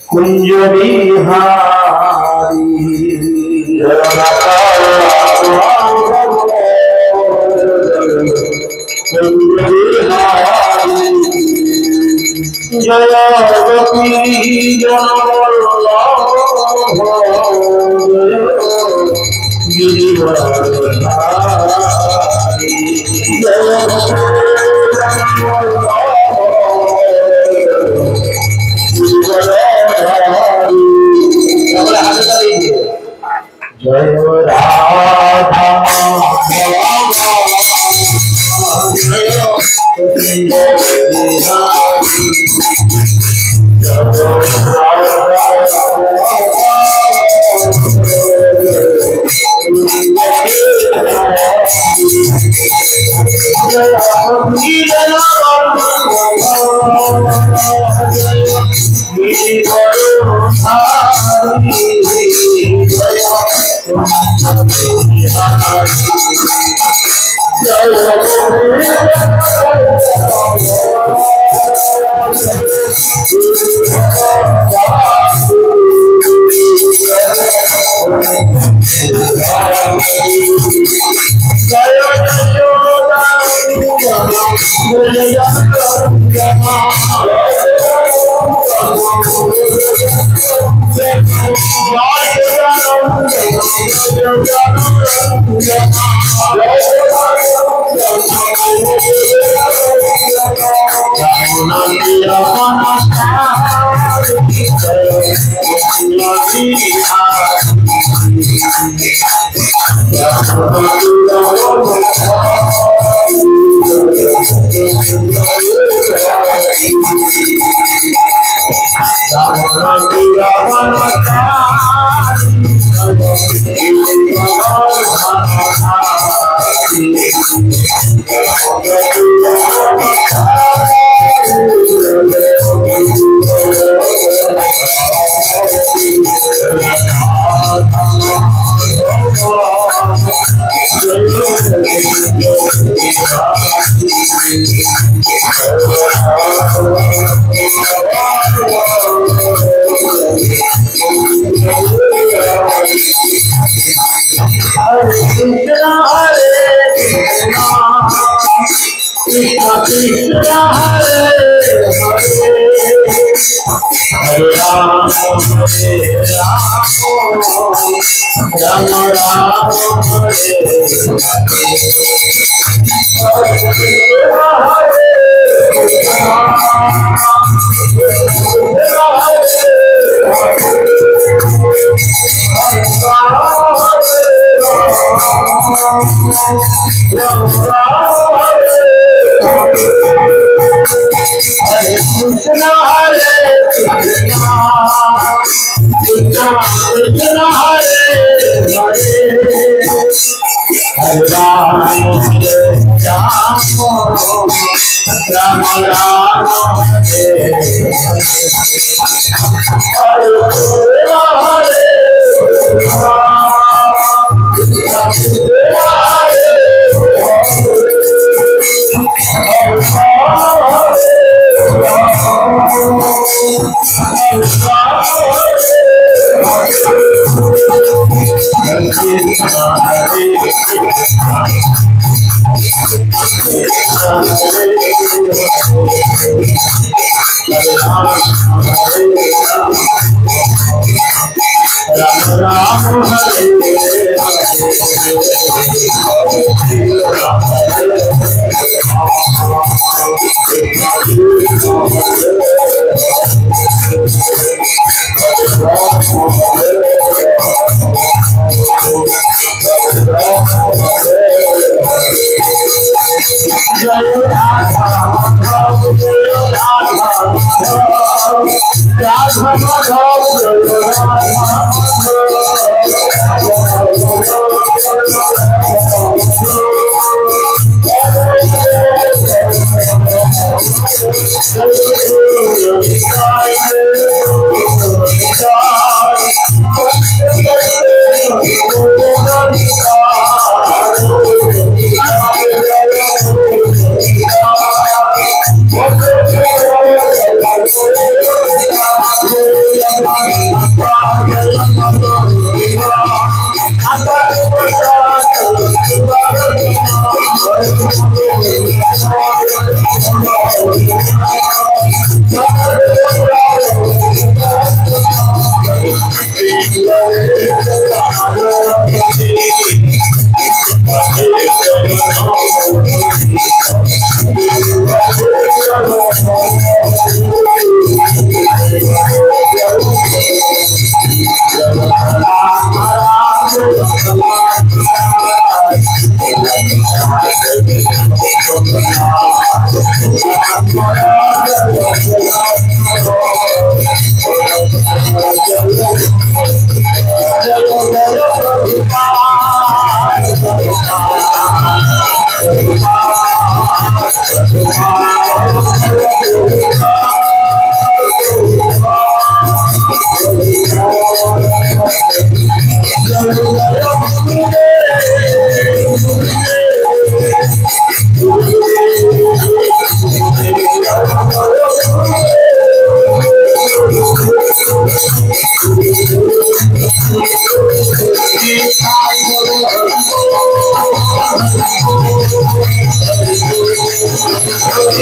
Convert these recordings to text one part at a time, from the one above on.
कुंज बिहारी जय गोपी जय राधा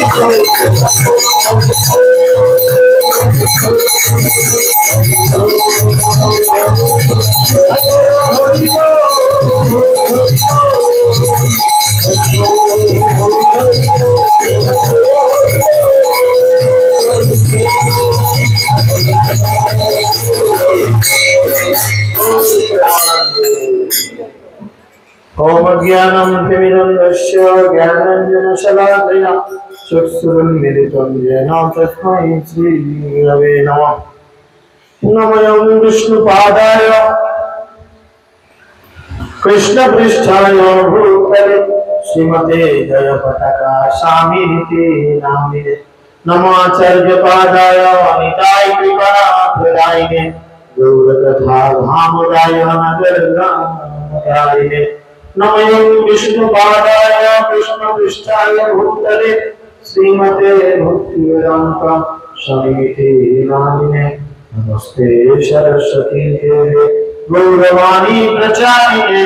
ओम ज्ञानं तिमिरन्धस्य ज्ञानाञ्जनशलाकया चक्षुरुन्मिलितं येन तस्मै श्रीगुरवे नमः। नमः विष्णुपादाय कृष्णपृष्ठाय भूतले श्रीमते जयपताका स्वामिनिते नामिने नमाचार्यपादाय निताय कृपाप्रदायिने गौरकथा धामदाय नगरग्रामदायिने नमः विष्णुपादाय कृष्णपृष्ठाय भूतले श्रीमते भक्तिवेदान्त स्वामिनिते नामिने नमस्ते सरस्वती देवे गौरवाणी प्रचारिणे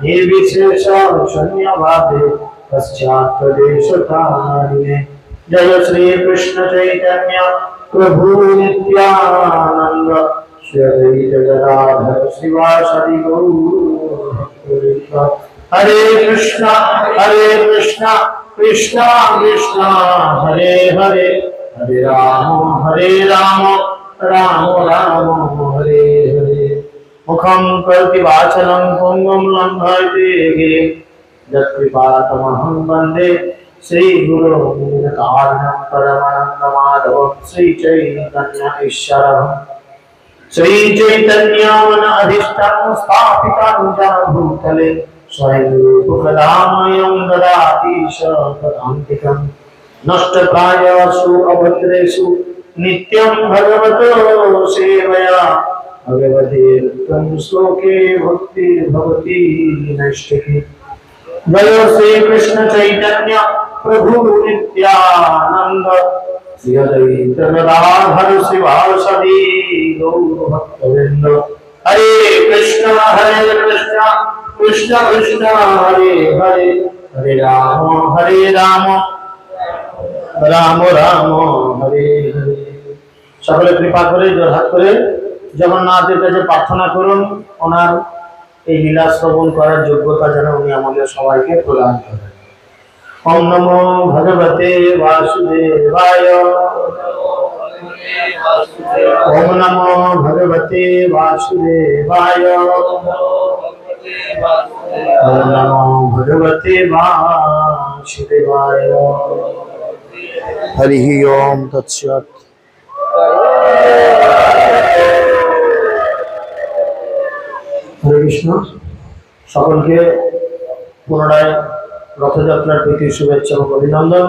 निर्विशेष शून्यवादे पश्चात्प्रदेशकारिणे जय श्री कृष्ण चैतन्य प्रभु नित्यानंद श्री अद्वैत गदाधर शिवासादि गौर हरे कृष्ण कृष्ण कृष्ण हरे हरे हरे राम राम राम हरे हरे मुखं करोति वाचालं पुंगं लंघयते गिरिं यत्कृपातमहं वन्दे श्रीगुरुं कारणं परमानन्दमाधवं श्रीचैतन्यईश्वरं श्रीचैतन्यमन अधिष्ठानं स्थापितं जगद्भूतले स्वयं रूपकदामयं ददाति शपथान्तिकं नष्टप्रायेषु अभद्रेषु नित्यं भगवतो सेवया भगवतीर्तं श्लोके भक्तिर्भवति नैष्ठिकी जय श्री कृष्ण चैतन्य प्रभु नित्यानंद श्री अद्वैत गदाधर शिवासादि गौरभक्तवृंद हरे कृष्ण कृष्ण कृष्ण हरे हरे हरे राम राम राम हरे हरे সকলে কৃপা করে জোড়হাত করে জগন্নাথের কাছে প্রার্থনা করুন ওনার এই লীলা শ্রবণ করার যোগ্যতা যেন উনি আমাদের সবাইকে প্রদান করেন। ওম নমো ভগবতে বাসুদেবায় ওম নমো ভগবতে বাসুদেবায় ওম নমো ভগবতে বাসুদেবায় হরি ওম তৎসৎ। হরে কৃষ্ণ। সকলকে পুনরায় রথযাত্রার প্রীতি শুভেচ্ছা ও অভিনন্দন।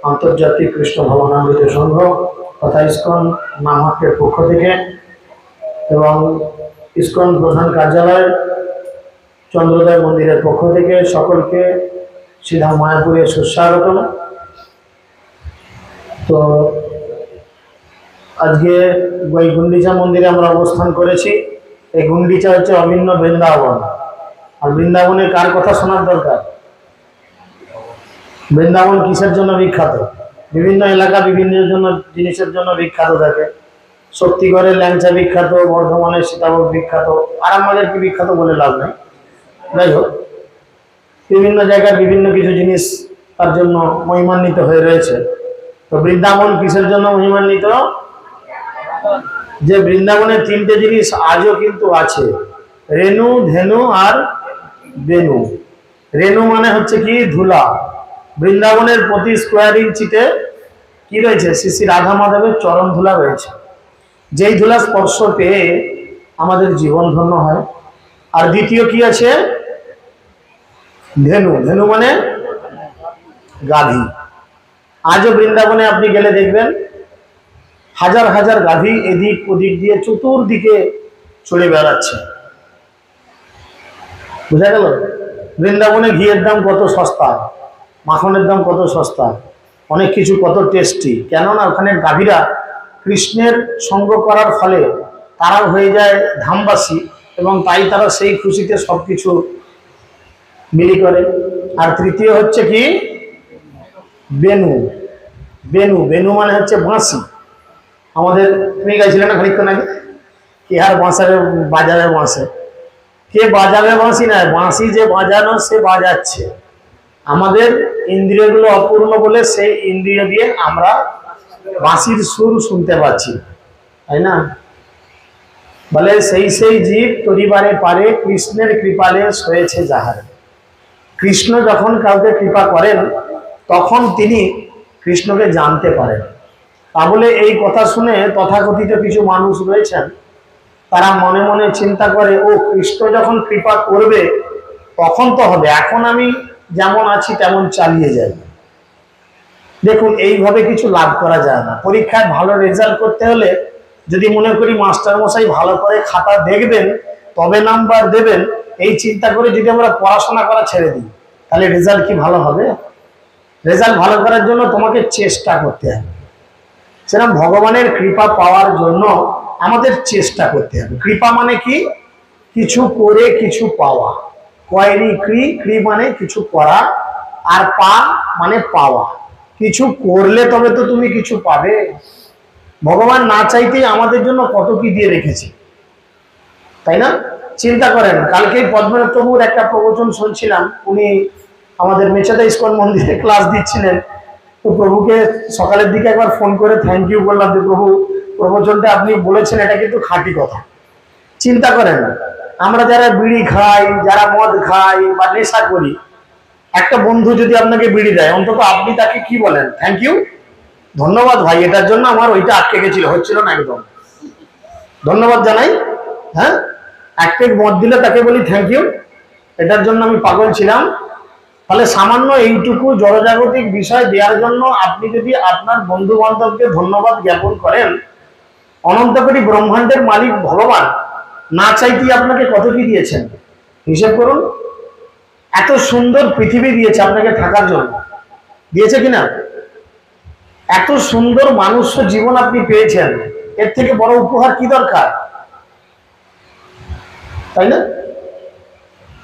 আন্তর্জাতিক কৃষ্ণ ভবনামৃত সংঘ তথা ইসকন নামহাটের পক্ষ থেকে এবং ইসকন প্রধান কার্যালয় চন্দ্রোদয় মন্দিরের পক্ষ থেকে সকলকে সিধা মায়াপুরে সুস্বাগতম। তো আজকে ওই গুন্ডিচা মন্দিরে আমরা অবস্থান করেছি। এই গুন্ডিচা হচ্ছে অভিন্ন বৃন্দাবন। আর বৃন্দাবনে কার কথা শোনার দরকার? বৃন্দাবন কিসের জন্য বিখ্যাত? বিভিন্ন এলাকা বিভিন্ন জিনিসের জন্য বিখ্যাত থাকে। শক্তিগড়ের ল্যাংচা বিখ্যাত, বর্ধমানের সীতাভোগ বিখ্যাত, আরামবাগের কি বিখ্যাত বলে লাভ নেই। যাই হোক, বিভিন্ন জায়গার বিভিন্ন কিছু জিনিস তার জন্য মহিমান্বিত হয়ে রয়েছে। তো বৃন্দাবন কিসের জন্য মহিমান্বিত? যে বৃন্দাবনের তিনটে জিনিস আজও কিন্তু আছে, রেণু, ধেনু আর বেনু। রেণু মানে হচ্ছে কি ধুলা। বৃন্দাবনের প্রতি স্কোয়ার ইঞ্চিতে কি রয়েছে? শ্রী শ্রী রাধা মাধবের চরণ ধুলা রয়েছে। যেই ধুলা স্পর্শ পেয়ে আমাদের জীবন ধন্য হয়। আর দ্বিতীয় কি আছে? ধেনু। ধেনু মানে গাভী। আজও বৃন্দাবনে আপনি গেলে দেখবেন হাজার হাজার গাভী এদিক ওদিক দিয়ে চতুর্দিকে চড়ে বেড়াচ্ছে। বুঝা গেল? বৃন্দাবনে ঘিয়ের দাম কত সস্তা, মাখনের দাম কত সস্তা, অনেক কিছু কত টেস্টি। কেননা ওখানে গাভীরা কৃষ্ণের সঙ্গ করার ফলে তারাও হয়ে যায় ধামবাসী এবং তাই তারা সেই খুশিতে সব কিছু মিলি করে। আর তৃতীয় হচ্ছে কি? বেনু। বেনু, বেনু মানে হচ্ছে বাঁশি। আমাদের তুমি গাইছিলে না খানিকক্ষণ আগে, কে আর বাঁশাবে বাজাবে বাঁশে, কে বাজাবে বাঁশি না, বাঁশি যে বাজানো সে বাজাচ্ছে। আমাদের ইন্দ্রিয়গুলো অপূর্ণ বলে সেই ইন্দ্রিয় দিয়ে আমরা বাঁশির সুর শুনতে পাচ্ছি, তাই না? বলে সেই সেই জীব তরিবারে পারে কৃষ্ণের কৃপালে সয়েছে যাহার। কৃষ্ণ যখন কাউকে কৃপা করেন তখন তিনি কৃষ্ণকে জানতে পারেন। তা বলে এই কথা শুনে তথাকথিত কিছু মানুষ রয়েছেন, তারা মনে মনে চিন্তা করে ও কৃষ্ণ যখন কৃপা করবে তখন তো হবে, এখন আমি যেমন আছি তেমন চালিয়ে যাই। দেখুন, এইভাবে কিছু লাভ করা যায় না। পরীক্ষায় ভালো রেজাল্ট করতে হলে যদি মনে করি মাস্টার মশাই ভালো করে খাতা দেখবেন তবে নাম্বার দেবেন, এই চিন্তা করে যদি আমরা পড়াশোনা করা ছেড়ে দিই তাহলে রেজাল্ট কি ভালো হবে? রেজাল্ট ভালো করার জন্য তোমাকে চেষ্টা করতে হবে। সেরকম ভগবানের কৃপা পাওয়ার জন্য আমাদের চেষ্টা করতে হবে। কৃপা মানে কি? কিছু করে কিছু পাওয়া। কয়রি ক্রি, ক্রি মানে কিছু করা, আর পা মানে পাওয়া। কিছু করলে তবে তো তুমি কিছু পাবে। ভগবান না চাইতেই আমাদের জন্য কত কি দিয়ে রেখেছে, তাই না? চিন্তা করেন, কালকেই পদ্মনাথ প্রভুর একটা প্রবচন শুনছিলাম। উনি আমাদের মেচাদা ইস্কন মন্দিরে ক্লাস দিচ্ছিলেন। তো প্রভুকে সকালের দিকে একবার ফোন করে থ্যাংক ইউ বললাম যে প্রভু, প্রবচনটা আপনি বলেছেন এটা কিন্তু খাঁটি কথা। চিন্তা করেন, আমরা যারা বিড়ি খাই, যারা মদ খাই বা নেশা করি, একটা বন্ধু যদি আপনাকে বিড়ি দেয় অন্তত আপনি তাকে কি বলেন? থ্যাংক ইউ, ধন্যবাদ ভাই, এটার জন্য আমার ওইটা আটকে গেছিল, হচ্ছিল না, একদম ধন্যবাদ জানাই। হ্যাঁ, এক পেক মদ দিলে তাকে বলি থ্যাংক ইউ, এটার জন্য আমি পাগল ছিলাম। তাহলে সামান্য এইটুকু জড়জাগতিক বিষয় দেওয়ার জন্য আপনি যদি আপনার বন্ধু বান্ধবকে ধন্যবাদ জ্ঞাপন করেন, অনন্ত কোটি ব্রহ্মাণ্ডের মালিক ভগবান না চাইতেই আপনাকে কত কি দিয়েছেন হিসেব করুন। এত সুন্দর পৃথিবী দিয়েছে আপনাকে থাকার জন্য, দিয়েছে কিনা? এত সুন্দর মানুষ জীবন আপনি পেয়েছেন, এর থেকে বড় উপহার কি দরকার, তাই না?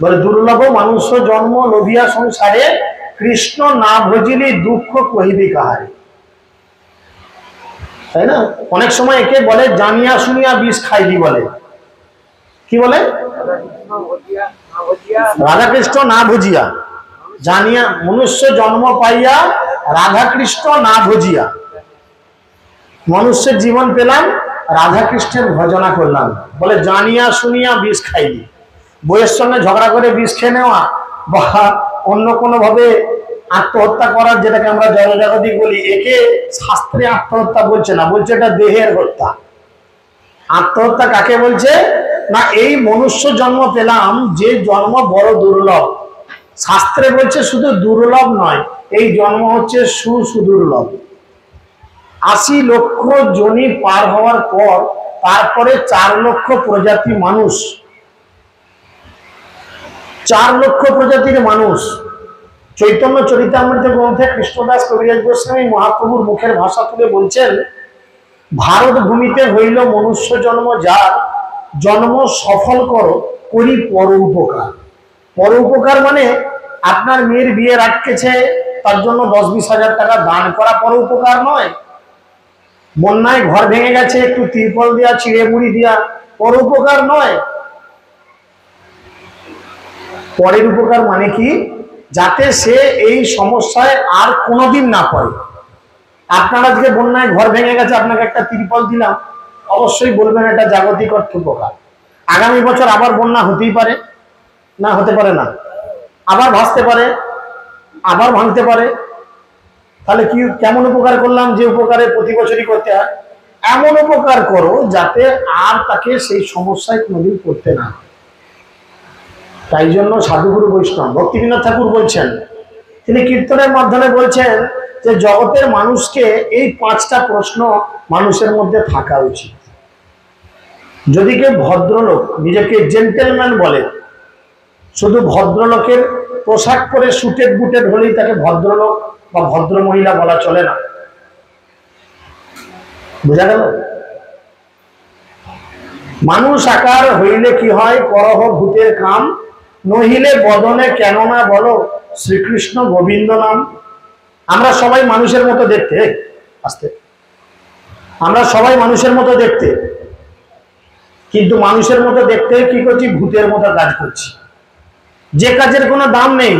বলে দুর্লভ মানুষ জন্ম লোভিয়া সংসারে, কৃষ্ণ না ভজিলি দুঃখ কহিবি কাহারে। তাই না? অনেক সময় একে বলে জানিয়া শুনিয়া বিষ খাইলি, বলে কি বলে? রাধা কৃষ্ণ না ভজিয়া, জানিয়া মনুষ্য জন্ম পাইয়া রাধা কৃষ্ণ না ভজিয়া। মনুষ্যের জীবন পেলাম, রাধা কৃষ্ণের ভজনা করলাম, বলে জানিয়া শুনিয়া বিষ খাইলি। বইয়ের সঙ্গে ঝগড়া করে বিষ খেয়ে নেওয়া বা অন্য কোনো ভাবে আত্মহত্যা করার, যেটাকে আমরা জনজাগতিক বলি, একে শাস্ত্রে আত্মহত্যা বলছে না, বলছে এটা দেহের হত্যা। আত্মহত্যা কাকে বলছে না? এই মনুষ্য জন্ম পেলাম, যে জন্ম বড় দুর্লভ। শাস্ত্রে বলছে শুধু দুর্লভ নয়, এই জন্ম হচ্ছে সুদুর্লভ। ৮০ লক্ষ জনি পার হওয়ার পর তারপরে ৪ লক্ষ প্রজাতি মানুষ, ৪ লক্ষ প্রজাতির মানুষ। চৈতন্য চরিতামৃত গ্রন্থে কৃষ্ণদাস কবিরাজ গোস্বামী মহাপ্রভুর মুখের ভাষা তুলে বলছেন, ভারত ভূমিতে হইল মনুষ্য জন্ম, যার জন্ম সফল করো করি পর উপকার। পর উপকার মানে আপনার মেয়ের বিয়ে রাখতেছে, তার জন্য ১০-২০ হাজার টাকা দান করা পর উপকার নয়। বন্যায় ঘর ভেঙে গেছে, একটু তিরপল দেওয়া, চিড়ে মুড়ি দেওয়া পর উপকার নয়। পরের উপকার মানে কি? যাতে সে এই সমস্যায় আর কোনোদিন না পড়ে। আপনার আজকে বন্যায় ঘর ভেঙে গেছে, আপনাকে একটা তিরপল দিলাম, অবশ্যই বলবেন এটা জাগতিক অর্থ উপকার। আগামী বছর আবার বন্যা হতেই পারে, না হতে পারে না? আবার ভাসতে পারে, আবার ভাঙতে পারে। তাহলে কি কেমন উপকার করলাম যে উপকারে প্রতি বছরই করতে হয়? এমন উপকার করো যাতে আর তাকে সেই সমস্যায় কোনোদিন পড়তে না। তাই জন্য সাধুগুরু বৈষ্ণব ভক্তিবিনোদ ঠাকুর বলছেন, তিনি কীর্তনের মাধ্যমে বলছেন যে জগতের মানুষকে এই ৫টা প্রশ্ন মানুষের মধ্যে থাকা উচিত। যদি কেউ ভদ্রলোক, নিজেকে জেন্টেলম্যান বলে, শুধু ভদ্রলোকের পোশাক পরে সুটেড বুটেড হলেই তাকে ভদ্রলোক বা ভদ্র মহিলা বলা চলে না। বোঝা গেল? মানুষ আকার হইলে কি হয়, করহ ভূতের কাম, নহিলে বদনে কেন না বলো শ্রীকৃষ্ণ গোবিন্দ নাম। আমরা সবাই মানুষের মতো দেখতে, আস্তে। আমরা সবাই মানুষের মতো দেখতে, কিন্তু মানুষের মতো দেখতে কি করছি, ভূতের মতো কাজ করছি। যে কাজের কোনো দাম নেই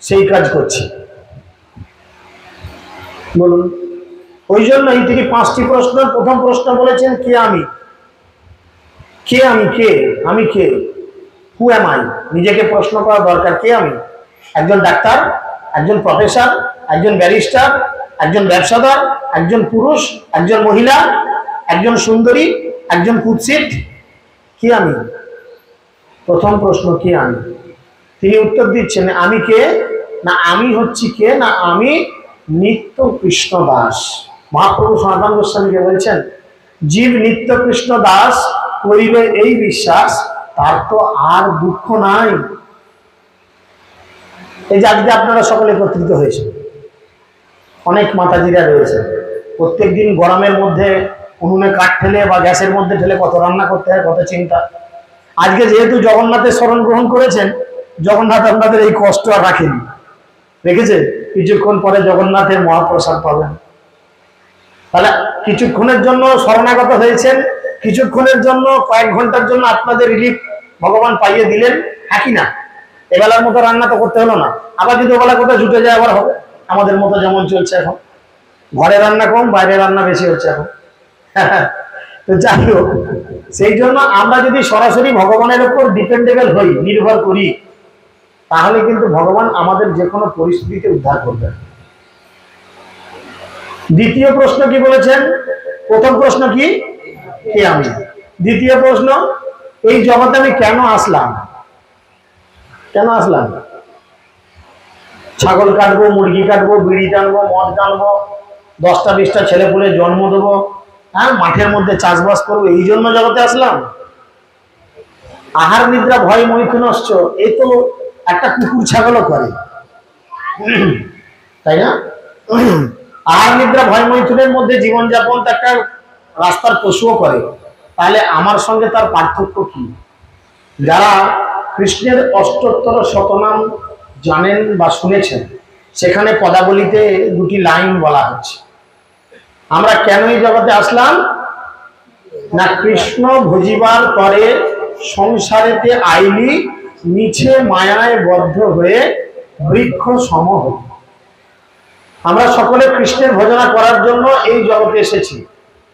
সেই কাজ করছি। বলুন, ওই জন্যই তিনি 5টি প্রশ্ন, প্রথম প্রশ্ন বলেছেন কে আমি, কে আমি, কে আমি, কে, হু এম আই। নিজেকে প্রশ্ন করা দরকার, কে আমি? একজন ডাক্তার, একজন প্রফেসর, একজন ব্যারিস্টার, একজন ব্যবসাদার, একজন পুরুষ, একজন মহিলা, একজন সুন্দরী, একজন কুৎসিত, কে আমি? প্রথম প্রশ্ন কে আমি। তিনি উত্তর দিচ্ছেন আমি কে না, আমি হচ্ছি কে না, আমি নিত্য কৃষ্ণ দাস। মহাপ্রভু সনাতন গোস্বামীকে বলছেন, জীব নিত্য কৃষ্ণ দাস করিবে এই বিশ্বাস, তার তো আর দুঃখ নাই। এই যে আজকে আপনারা সকলে একত্রিত হয়েছে, অনেক মাতাজিরা রয়েছে, প্রত্যেকদিন গরমের মধ্যে উনুনে কাঠ ঠেলে বা গ্যাসের মধ্যে ঠেলে কত রান্না করতে হয়, কত চিন্তা। আজকে যেহেতু জগন্নাথের শরণ গ্রহণ করেছেন, জগন্নাথ আপনাদের এই কষ্ট আর রাখেনি, রেখেছে। কিছুক্ষণ পরে জগন্নাথের মহাপ্রসাদ পাবেন। তাহলে কিছুক্ষণের জন্য শরণাগত হয়েছেন, কিছুক্ষণের জন্য, কয়েক ঘন্টার জন্য আপনাদের রিলিফ ভগবান পাইয়ে দিলেন, হ্যাঁ কি না? এবেলার মতো রান্না তো করতে হলো না। আবার যদি ওবেলা কোথাও জুটে যায় আবার হবে, আমাদের মতো যেমন চলছে এখন, ঘরে রান্না কম, বাইরে রান্না বেশি হচ্ছে এখন। তো যাই হোক, সেই জন্য আমরা যদি সরাসরি ভগবানের উপর ডিপেন্ডেবল হই, নির্ভর করি, তাহলে কিন্তু ভগবান আমাদের যে কোনো পরিস্থিতিতে উদ্ধার করবেন। দ্বিতীয় প্রশ্ন কি বলেছেন? প্রথম প্রশ্ন কি, কে আমি। দ্বিতীয় প্রশ্ন, এই জগতে আমি কেন আসলাম? কেন আসলাম? ছাগল কাটবো, মুরগি কাটবো, বিড়ি টানবো, মদ টানবো, 10টা 20টা ছেলে পুলে জন্ম দেবো, হ্যাঁ, মাঠের মধ্যে চাষবাস করবো, এই জন্য জগতে আসলাম? আহার নিদ্রা ভয় মৈথুনশ্চ, এ তো একটা কুকুর ছাগলও করে, তাই না? আহার নিদ্রা ভয় মৈথুনের মধ্যে জীবনযাপন একটা রাস্তার পশুও করে, তাহলে আমার সঙ্গে তার পার্থক্য কি? যারা কৃষ্ণের অষ্টোত্তর শতনাম জানেন বা শুনেছেন, সেখানে পদাবলিতে 2টি লাইন বলা হচ্ছে, আমরা কেন এই জগতে আসলাম না, কৃষ্ণ ভজিবার পরে সংসারেতে আইলি, নিচে মায়ায় বদ্ধ হয়ে বৃক্ষ সম হই। আমরা সকলে কৃষ্ণের ভজনা করার জন্য এই জগতে এসেছি,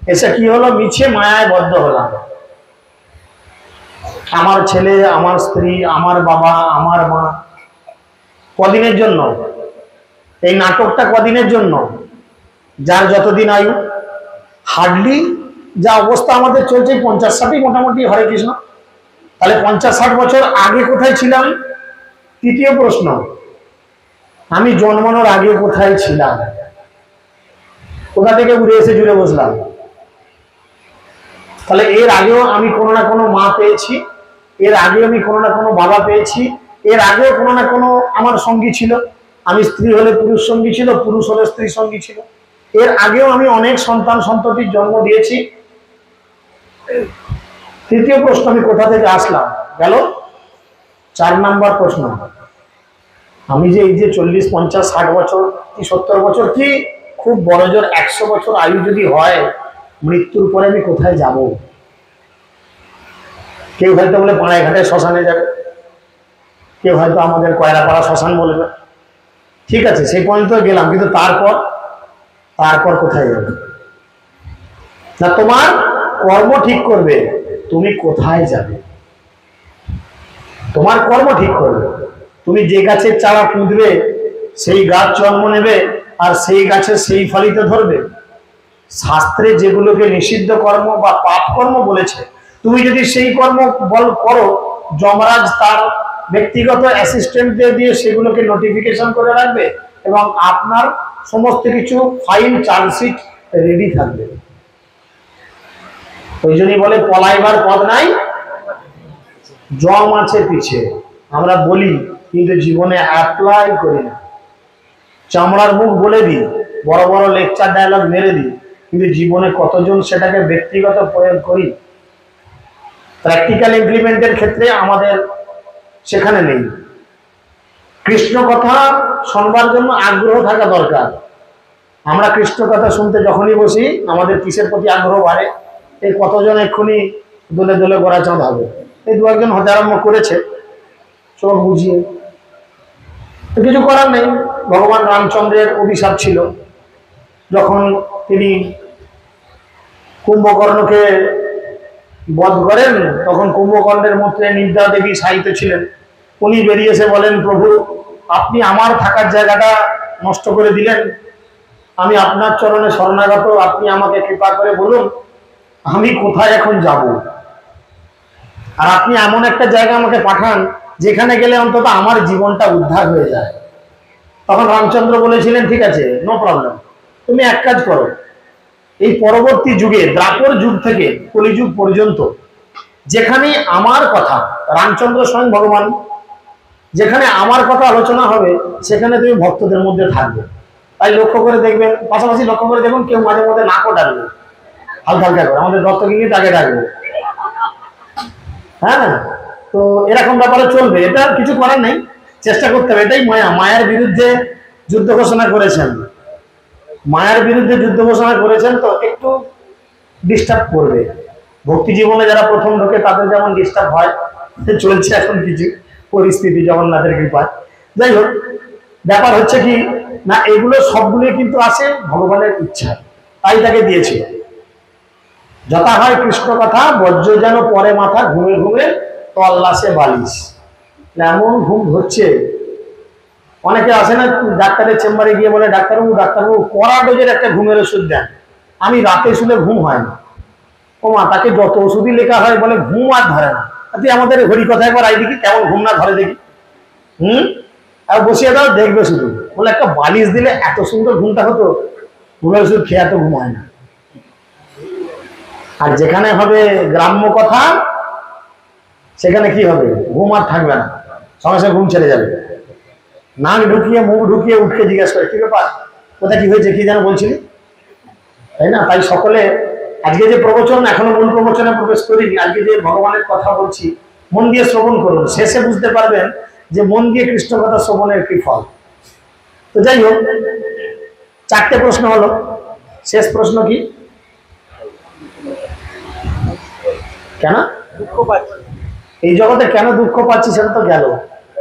এসে কি হলো, মিছে মায়ায় বদ্ধ হলাম। আমার ছেলে, আমার স্ত্রী, আমার বাবা, আমার মা, কদিনের জন্য? এই নাটকটা কদিনের জন্য? যার যতদিন আয়ু, হার্ডলি যা অবস্থা আমাদের চলছে 50-60 মোটামুটি, হরে কৃষ্ণ। তাহলে 50-60 বছর আগে কোথায় ছিলাম? তৃতীয় প্রশ্ন, আমি জন্মানোর আগে কোথায় ছিলাম? কোথা থেকে উড়ে এসে জুড়ে বসলাম? তাহলে এর আগেও আমি কোনো না কোনো মা পেয়েছি, এর আগেও আমি কোনো না কোনো বাবা পেয়েছি, এর আগেও কোনো না কোনো আমার সঙ্গী ছিল। আমি স্ত্রী হলে পুরুষ সঙ্গী ছিল, পুরুষ হলে স্ত্রী সঙ্গী ছিল। এর আগেও আমি অনেক সন্তান সন্ততির জন্ম দিয়েছি। তৃতীয় প্রশ্ন, আমি কোথা থেকে আসলাম? গেল 4 নাম্বার প্রশ্ন, আমি যে এই যে 40, 50, 60 বছর কি 70 বছর কি খুব বড় জোর 100 বছর আয়ু যদি হয়, মৃত্যুর পরে আমি কোথায় যাব? কেউ হয়তো বলে পাড়ায় ঘাটে শ্মশানে যাবে, কেউ হয়তো আমাদের কয়লাপাড়া শ্মশান বলবে, ঠিক আছে, সেই পর্যন্ত গেলাম, কিন্তু তারপর কোথায় যাবে? না, তোমার কর্ম ঠিক করবে তুমি কোথায় যাবে। তোমার কর্ম ঠিক করবে। তুমি যে গাছের চারা পুঁতবে সেই গাছ জন্ম নেবে, আর সেই গাছে সেই ফলিত ধরবে। শাস্ত্রে যেগুলোকে নিষিদ্ধ কর্ম বা পাপ কর্ম বলেছে, তুমি যদি সেই কর্ম বল করো, যমরাজ তার ব্যক্তিগত অ্যাসিস্ট্যান্টদের দিয়ে সেগুলোকে নোটিফিকেশন করে রাখবে, এবং আপনার সমস্ত কিছু ফাইল চার্জশিট রেডি থাকবে। ওই জন্যই বলে পলাইবার পথ নাই, জম আছে পিছে। আমরা বলি কিন্তু জীবনে অ্যাপ্লাই করি না। চামড়ার মুখ বলে দিই, বড় বড় লেকচার ডায়লগ মেরে দিই, কিন্তু জীবনে কতজন সেটাকে ব্যক্তিগত প্রয়োগ করি? প্র্যাকটিক্যাল ইমপ্লিমেন্টের ক্ষেত্রে আমাদের সেখানে নেই। কৃষ্ণ কথা শোনবার জন্য আগ্রহ থাকা দরকার। আমরা কৃষ্ণ কথা শুনতে যখনই বসি আমাদের কিসের প্রতি আগ্রহ বাড়ে। এই কতজন এক্ষুনি দলে দলে গোড়া চাঁদ হবে, এই দু একজন হতে আরম্ভ করেছে চোখ বুঝিয়ে। তো কিছু করার নেই, ভগবান রামচন্দ্রের অভিশাপ ছিল। যখন তিনি কুম্ভকর্ণকে বধ করেন তখন কুম্ভকর্ণের মধ্যে নিদ্রা দেবী সাহিত্য ছিলেন। উনি বেরিয়ে এসে বলেন, প্রভু আপনি আমার থাকার জায়গাটা নষ্ট করে দিলেন, আমি আপনার চরণে শরণাগত, আপনি আমাকে কৃপা করে বলুন আমি কোথায় এখন যাব। আর আপনি এমন একটা জায়গা আমাকে পাঠান যেখানে গেলে অন্তত আমার জীবনটা উদ্ধার হয়ে যায়। তখন রামচন্দ্র বলেছিলেন, ঠিক আছে, নো প্রবলেম, তুমি এক কাজ করো, এই পরবর্তী যুগে দ্বাপর যুগ থেকে কলিযুগ পর্যন্ত যেখানে আমার কথা, রামচন্দ্র স্বয়ং ভগবান, যেখানে আমার কথা আলোচনা হবে সেখানে তুমি ভক্তদের মধ্যে থাকবে। তাই লক্ষ্য করে দেখবেন, পাশাপাশি লক্ষ্য করে দেখুন কেউ মাঝে মধ্যে নাকও ডাকবে হালকা হালকা করে, আমাদের দত্তগিরি তাকে ডাকবে। হ্যাঁ, তো এরকম ব্যাপারে চলবে, এটা কিছু করার নেই, চেষ্টা করতে হবে। এটাই মায়া, মায়ের বিরুদ্ধে যুদ্ধ ঘোষণা করেছেন, মায়ের বিরুদ্ধে যুদ্ধ ঘোষণা করেছেন, তো একটু ডিস্টার্ব করবে। ভক্তি জীবনে যারা প্রথম ঢোকে তাদের যেমন ডিস্টার্ব হয়, চলছে এখন কিছু পরিস্থিতি জগন্নাথের কৃপায়। যাই হোক, ব্যাপার হচ্ছে কি না, এগুলো সবগুলোই কিন্তু আসে ভগবানের ইচ্ছা, তাই তাকে দিয়েছে। যথা হয় কৃষ্ণ কথা, বজ্র যেন পরে মাথা, ঘুমে ঘুমে তল্লাশে বালিশ। এমন ঘুম হচ্ছে, অনেকে আসে না ডাক্তারের চেম্বারে গিয়ে বলে, ডাক্তারবাবু ডাক্তারবাবু কড়া ডোজের একটা ঘুমের ওষুধ দেন, আমি রাতে শুলে ঘুম হয় না। ও মা, তাকে যত ওষুধই লেখা হয় বলে ঘুম আর ধরে না। তুই আমাদের হরি কথা একবার আই দেখি কেমন ঘুম না ধরে দেখি। আর বসিয়ে দাও, দেখবে শুধু, বলে একটা বালিশ দিলে এত সুন্দর ঘুমটা হতো, ঘুমের ওষুধ খেয়ে এত ঘুম হয় না। আর যেখানে হবে গ্রাম্য কথা সেখানে কি হবে, ঘুম আর থাকবে না, সঙ্গে সঙ্গে ঘুম ছেড়ে যাবে। নাক ঢুকিয়ে মুখ ঢুকিয়ে উঠকে জিজ্ঞাসা করে, কি ব্যাপার, কোথায় কি হয়েছে, কি যেন বলছিলি, তাই না? তাই সকলে আজকে যে প্রবচন, এখনো মূল প্রবচনে প্রবেশ করিনি, আজকে যে ভগবানের কথা বলছি মন দিয়ে শ্রবণ করুন, শেষে বুঝতে পারবেন যে মন দিয়ে কৃষ্ণ কথা শ্রবণের কি ফল। তো যাই হোক, চারটে প্রশ্ন হলো, শেষ প্রশ্ন কি, কেন দুঃখ পাচ্ছি এই জগতে, কেন দুঃখ পাচ্ছি সেটা তো গেল।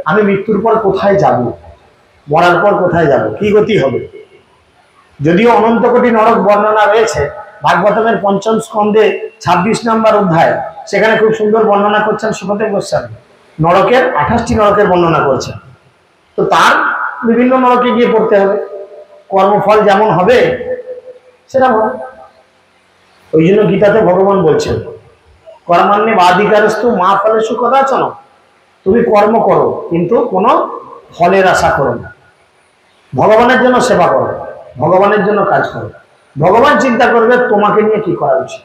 আমি মৃত্যুর পর কোথায় যাব, মরার পর কোথায় যাব, কি গতি হবে। যদিও অনন্ত কোটি নরক বর্ণনা রয়েছে, ভাগবতমের পঞ্চম স্কন্ধে 26 নম্বর অধ্যায়, সেখানে খুব সুন্দর বর্ণনা করছেন সুখদেব গোস্বামী, নরকের 28টি নরকের বর্ণনা করছেন। তো তার বিভিন্ন নরকে গিয়ে পড়তে হবে, কর্মফল যেমন হবে সেটা হবে। ওই জন্য গীতাতে ভগবান বলছেন, কর্মান্যে বাধিকারস্তু মা ফলেষু কদাচন, তুমি কর্ম করো কিন্তু কোনো ফলের আশা করো না, ভগবানের জন্য সেবা করো, ভগবানের জন্য কাজ করো, ভগবান চিন্তা করবে তোমাকে নিয়ে কি করা উচিত।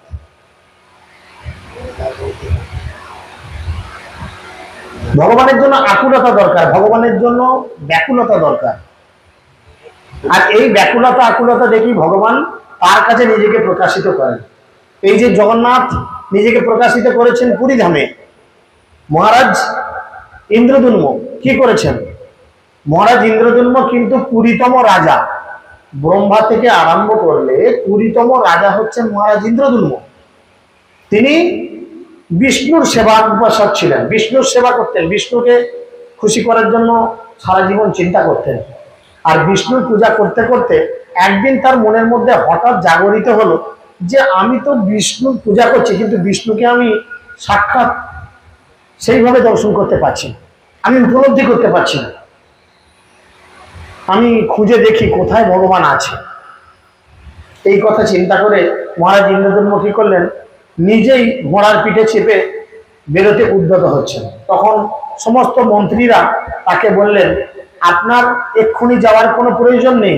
ভগবানের জন্য আকুলতা দরকার, ভগবানের জন্য ব্যাকুলতা দরকার। আর এই ব্যাকুলতা আকুলতা দেখি ভগবান তার কাছে নিজেকে প্রকাশিত করেন। এই যে জগন্নাথ নিজেকে প্রকাশিত করেছেন পুরী ধামে, মহারাজ ইন্দ্রদুম্ন কি করেছেন, মহারাজ ইন্দ্রদুম্ন কিন্তু পুরীতম রাজা, ব্রহ্মা থেকে আরম্ভ করলে পুরীতম রাজা হচ্ছেন মহারাজ ইন্দ্রদুম্ন। তিনি বিষ্ণুর সেবা উপাসক ছিলেন, বিষ্ণুর সেবা করতেন, বিষ্ণুকে খুশি করার জন্য সারা জীবন চিন্তা করতেন। আর বিষ্ণুর পূজা করতে করতে একদিন তার মনের মধ্যে হঠাৎ জাগরিত হলো যে আমি তো বিষ্ণুর পূজা করছি কিন্তু বিষ্ণুকে আমি সাক্ষাৎ সেইভাবে দর্শন করতে পারছি না, আমি উপলব্ধি করতে পারছি না, আমি খুঁজে দেখি কোথায় ভগবান আছে। এই কথা চিন্তা করে মহারাজ ইন্দ্রদুম্ন কি করলেন, নিজেই ঘোড়ার পিঠে চেপে বেরোতে উদ্যত হচ্ছেন। তখন সমস্ত মন্ত্রীরা তাকে বললেন, আপনার এক্ষুনি যাওয়ার কোনো প্রয়োজন নেই,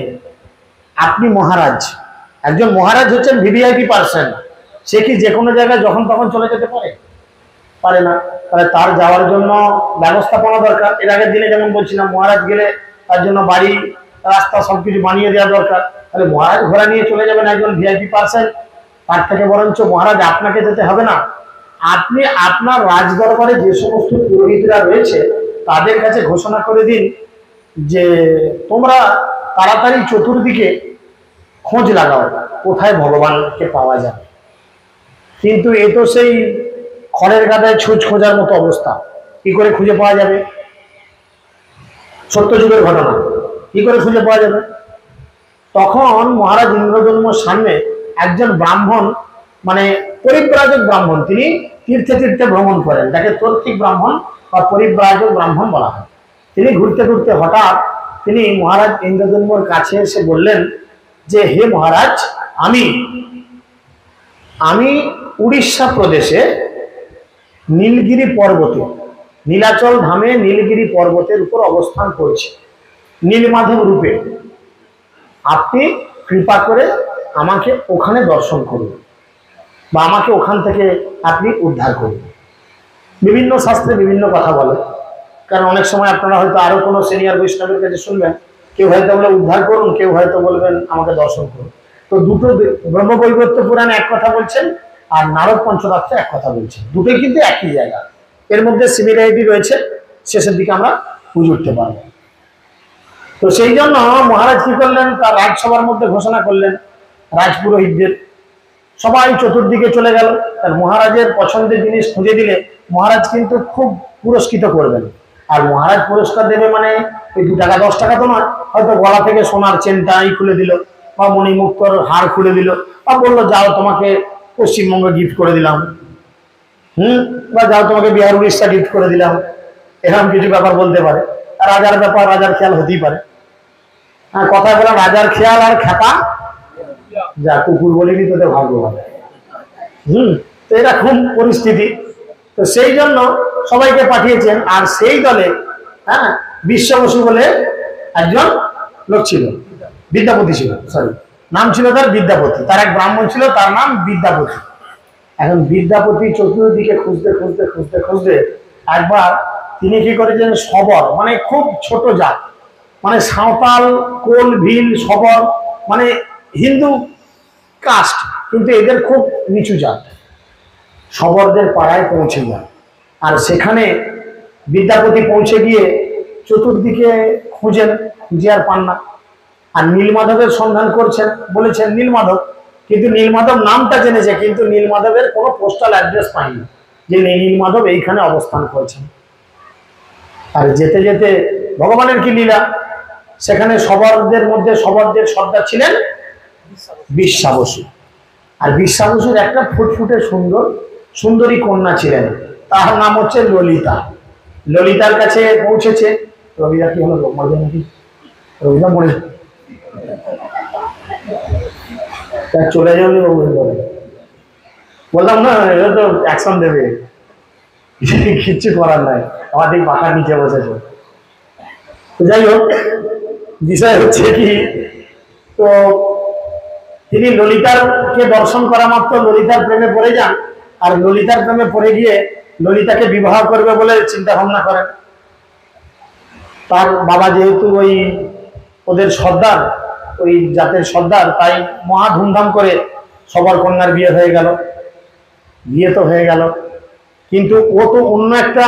আপনি মহারাজ, একজন মহারাজ হচ্ছেন ভিভিআইপি পার্সন, সে কি যে কোনো জায়গায় যখন তখন চলে যেতে পারে, পারে না। তাহলে তার যাওয়ার জন্য ব্যবস্থাপনা দরকার। এর আগের দিনে যেমন বলছিলাম, মহারাজ গেলে তার জন্য বাড়ি রাস্তা সবকিছু বানিয়ে দেওয়া দরকার। তাহলে মহারাজ ঘোড়া নিয়ে চলে যাবেন একজন ভিআইপি পার্সন, তার থেকে বরঞ্চ মহারাজ আপনাকে যেতে হবে না, আপনি আপনার রাজ দরবারে যে সমস্ত পুরোহিতরা রয়েছে তাদের কাছে ঘোষণা করে দিন যে তোমরা তাড়াতাড়ি চতুর্দিকে খোঁজ লাগাও কোথায় ভগবানকে পাওয়া যাবে। কিন্তু এ তো সেই খড়ের গাদায় ছুঁচ খোঁজার মতো অবস্থা, কি করে খুঁজে পাওয়া যাবে? সত্য যুগের ঘটনা, কি করে খুঁজে পাওয়া যাবে? তখন মহারাজ ইন্দ্রজন্মর সামনে একজন ব্রাহ্মণ, মানে পরিব্রাজক ব্রাহ্মণ, তিনি তীর্থে তীর্থে ভ্রমণ করেন, যাকে তর্কিক ব্রাহ্মণ বা পরিব্রাজক ব্রাহ্মণ বলা হয়। তিনি ঘুরতে ঘুরতে হঠাৎ তিনি মহারাজ ইন্দ্রজন্মর কাছে এসে বললেন যে, হে মহারাজ, আমি উড়িষ্যা প্রদেশে নীলগিরি পর্বতে, নীলাচল ধামে নীলগিরি পর্বতের উপর অবস্থান করছি নীলমাধব রূপে। আপনি কৃপা করে আমাকে ওখানে দর্শন করুন বা আমাকে ওখান থেকে আপনি উদ্ধার করুন। বিভিন্ন শাস্ত্রে বিভিন্ন কথা বলে, কারণ অনেক সময় আপনারা হয়তো আরো কোনো সিনিয়র বৈষ্ণবের কাছে শুনবেন, কেউ হয়তো বলে উদ্ধার করুন, কেউ হয়তো বলবেন আমাকে দর্শন করুন। তো দুটো, ব্রহ্মবৈবর্ত পুরাণে এক কথা বলছেন আর নারদ পঞ্চরাত্রে এক কথা বলছেন, দুটোই কিন্তু একই জায়গা, এর মধ্যে সিমিলারিটি রয়েছে, শেষের দিকে আমরা বুঝে উঠতে পারবো। তো সেই জন্য মহারাজ কি করলেন, তার রাজসভার মধ্যে ঘোষণা করলেন, রাজপুরোহিতদের সবাই চতুর্দিকে চলে গেল। আর মহারাজের পছন্দের জিনিস খুঁজে দিলে মহারাজ কিন্তু খুব পুরস্কৃত করবেন। আর মহারাজ পুরস্কার দেবে মানে ওই 2 টাকা 10 টাকা তো নয়, হয়তো গলা থেকে সোনার চেনটাই খুলে দিল বা মণিমুক্তর হার খুলে দিল, বা বললো যাও তোমাকে পশ্চিমবঙ্গ গিফট করে দিলাম, বা যাও তোমাকে বিহার উড়িষ্যা গিফট করে দিলাম, এরকম কিছু ব্যাপার বলতে পারে। আর রাজার ব্যাপার, রাজার খেয়াল হতেই পারে। হ্যাঁ, কথায় বলা রাজার খেয়াল আর খেপা যা কুকুর বলিনি তোদের ভাগ্যবান। তো এরকম পরিস্থিতি। তো সেই জন্য সবাইকে পাঠিয়েছেন। আর সেই দলে বিশ্ব বসু বলে একজন লোক ছিল, বিদ্যাপতি ছিল, সরি নাম ছিল তার বিদ্যাপতি, তার এক ব্রাহ্মণ ছিল তার নাম বিদ্যাপতি। এখন বিদ্যাপতি চতুর্দিকে খুঁজতে খুঁজতে খুঁজতে খুঁজতে একবার তিনি কি করেছেন, সবর মানে খুব ছোট জাত, মানে সাঁওতাল, কোল, ভিল, সবর মানে হিন্দু কাস্ট, কিন্তু এদের খুব নিচু জাত, সবরদের পাড়ায় পৌঁছে যায়। আর সেখানে বিদ্যাপতি পৌঁছে গিয়ে চতুর্দিকে খুঁজেন, খুঁজে আর পান না। আর নীলমাধবের সন্ধান করছেন, বলেছেন নীলমাধব, কিন্তু নীলমাধব নামটা জেনেছে, কিন্তু নীলমাধবের কোনো পোস্টাল অ্যাড্রেস পায়নি যে নীলমাধব এইখানে অবস্থান করেছেন। আর যেতে যেতে ভগবানের কি লীলা, সেখানে সবরদের মধ্যে সবরদের সর্দার ছিলেন বিশ্বা বসু। আর বিশ্বা বসুর একটা ফুটফুটে সুন্দরী কন্যা ছিলেন, তার নাম হচ্ছে ললিতা। ললিতার কাছে পৌঁছেছে। রবিদা কি হলো, মরবে নাকি? রবিদা মরে চলে যাবে, বললাম না এটা তো অ্যাকশন দেবে, কিচ্ছু করার নাই, আমাদের পাখার নিচে বসেছে। তো যাই হোক, বিষয় হচ্ছে কি, তো তিনি ললিতাকে দর্শন করা মাত্র ললিতার প্রেমে পড়ে যান। আর ললিতার প্রেমে পড়ে গিয়ে ললিতাকে বিবাহ করবে বলে চিন্তা ভাবনা করেন। তার বাবা যেহেতু ওই ওদের সর্দার, ওই জাতের সর্দার, তাই মহা ধুমধাম করে সবার কন্যার বিয়ে হয়ে গেল। বিয়ে তো হয়ে গেল, কিন্তু ও তো অন্য একটা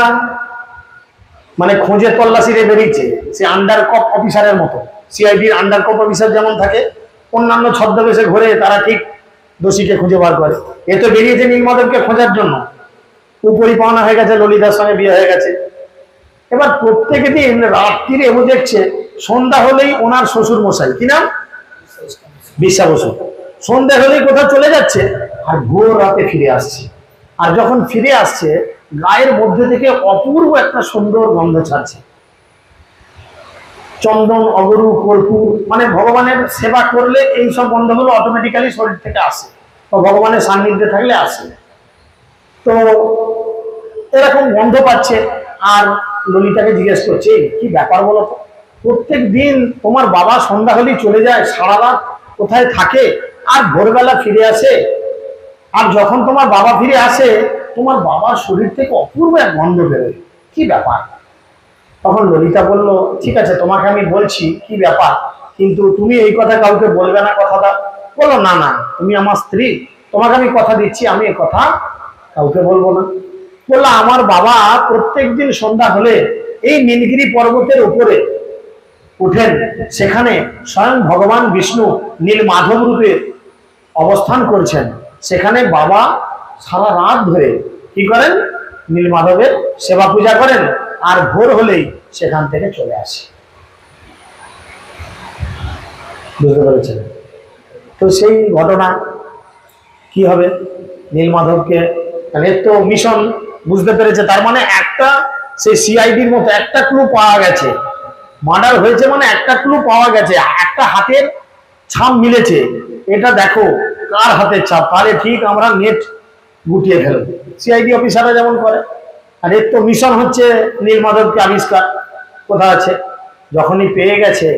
মানে খোঁজে তল্লাশিরে বেরিয়েছে, সে আন্ডার কপ অফিসারের মতো। সিআইডির আন্ডার কপ অফিসার যেমন থাকে, অন্যান্য ছদ্মবেশে ঘুরে তারা ঠিক দোষীকে খুঁজে বার করে। এ তো বেরিয়েছে নীলমাধবকে খোঁজার জন্য। উপরি পাওনা হয়ে গেছে, ললিতার সঙ্গে বিয়ে হয়ে গেছে। এবার প্রত্যেক দিন রাত্রিরে ও দেখছে সন্ধ্যা হলেই ওনার শ্বশুর মশাই, কি নাম, বিশ্বা বসু, সন্ধ্যা হলেই কোথাও চলে যাচ্ছে আর ভোর রাতে ফিরে আসছে। আর যখন ফিরে আসছে গায়ের মধ্যে থেকে অপূর্ব একটা সুন্দর গন্ধ ছাড়ছে, চন্দন, অগরু, কর্পূর, মানে ভগবানের সেবা করলে এই সব গন্ধগুলো অটোমেটিক্যালি শরীর থেকে আসে বা ভগবানের সান্নিধ্যে থাকলে আসে। তো এরকম গন্ধ পাচ্ছে। আর ললিতাকে জিজ্ঞেস করছে, কি ব্যাপার বলো তো, প্রত্যেক দিন তোমার বাবা সন্ধ্যা হলেই চলে যায়, সারা রাত কোথায় থাকে আর ভোরবেলা ফিরে আসে, আর যখন তোমার বাবা ফিরে আসে তোমার বাবার শরীর থেকে অপূর্ব এক গন্ধ বেরোয়, কি ব্যাপার? তখন ললিতা বলল, ঠিক আছে তোমাকে আমি বলছি কি ব্যাপার, কিন্তু তুমি এই কথা কাউকে বলবে না, কথাটা। বললো, না না, তুমি আমার স্ত্রী, তোমাকে আমি কথা দিচ্ছি আমি এই কথা কাউকে বলবো না। বললো, আমার বাবা প্রত্যেক দিন সন্ধ্যা হলে এই নীলগিরি পর্বতের উপরে উঠেন, সেখানে স্বয়ং ভগবান বিষ্ণু নীল মাধব রূপে অবস্থান করছেন। সেখানে বাবা সারা রাত ধরে কি করেন, নীল মাধবের সেবা পূজা করেন, আর ভোর হলেই সেখান থেকে চলে আসে। বুঝতে পেরেছেন? তো সেই ঘটনা কি হবে, নীল মাধবকে এর তো মিশন বুঝতে পেরেছে, তার মানে একটা সেই সিআইডির মতো একটা ক্লু পাওয়া গেছে, মার্ডার হয়েছে মানে একটা ক্লু পাওয়া গেছে, একটা হাতের ছাপ মিলেছে, এটা দেখো কার হাতের ছাপ, তাহলে ঠিক আমরা নেট গুটিয়ে ফেলবো, সিআইডি অফিসাররা যেমন করে। আর এর তো মিশন হচ্ছে নীল মাধবকে আবিষ্কার কোথা আছে। যখনই পেয়ে গেছে,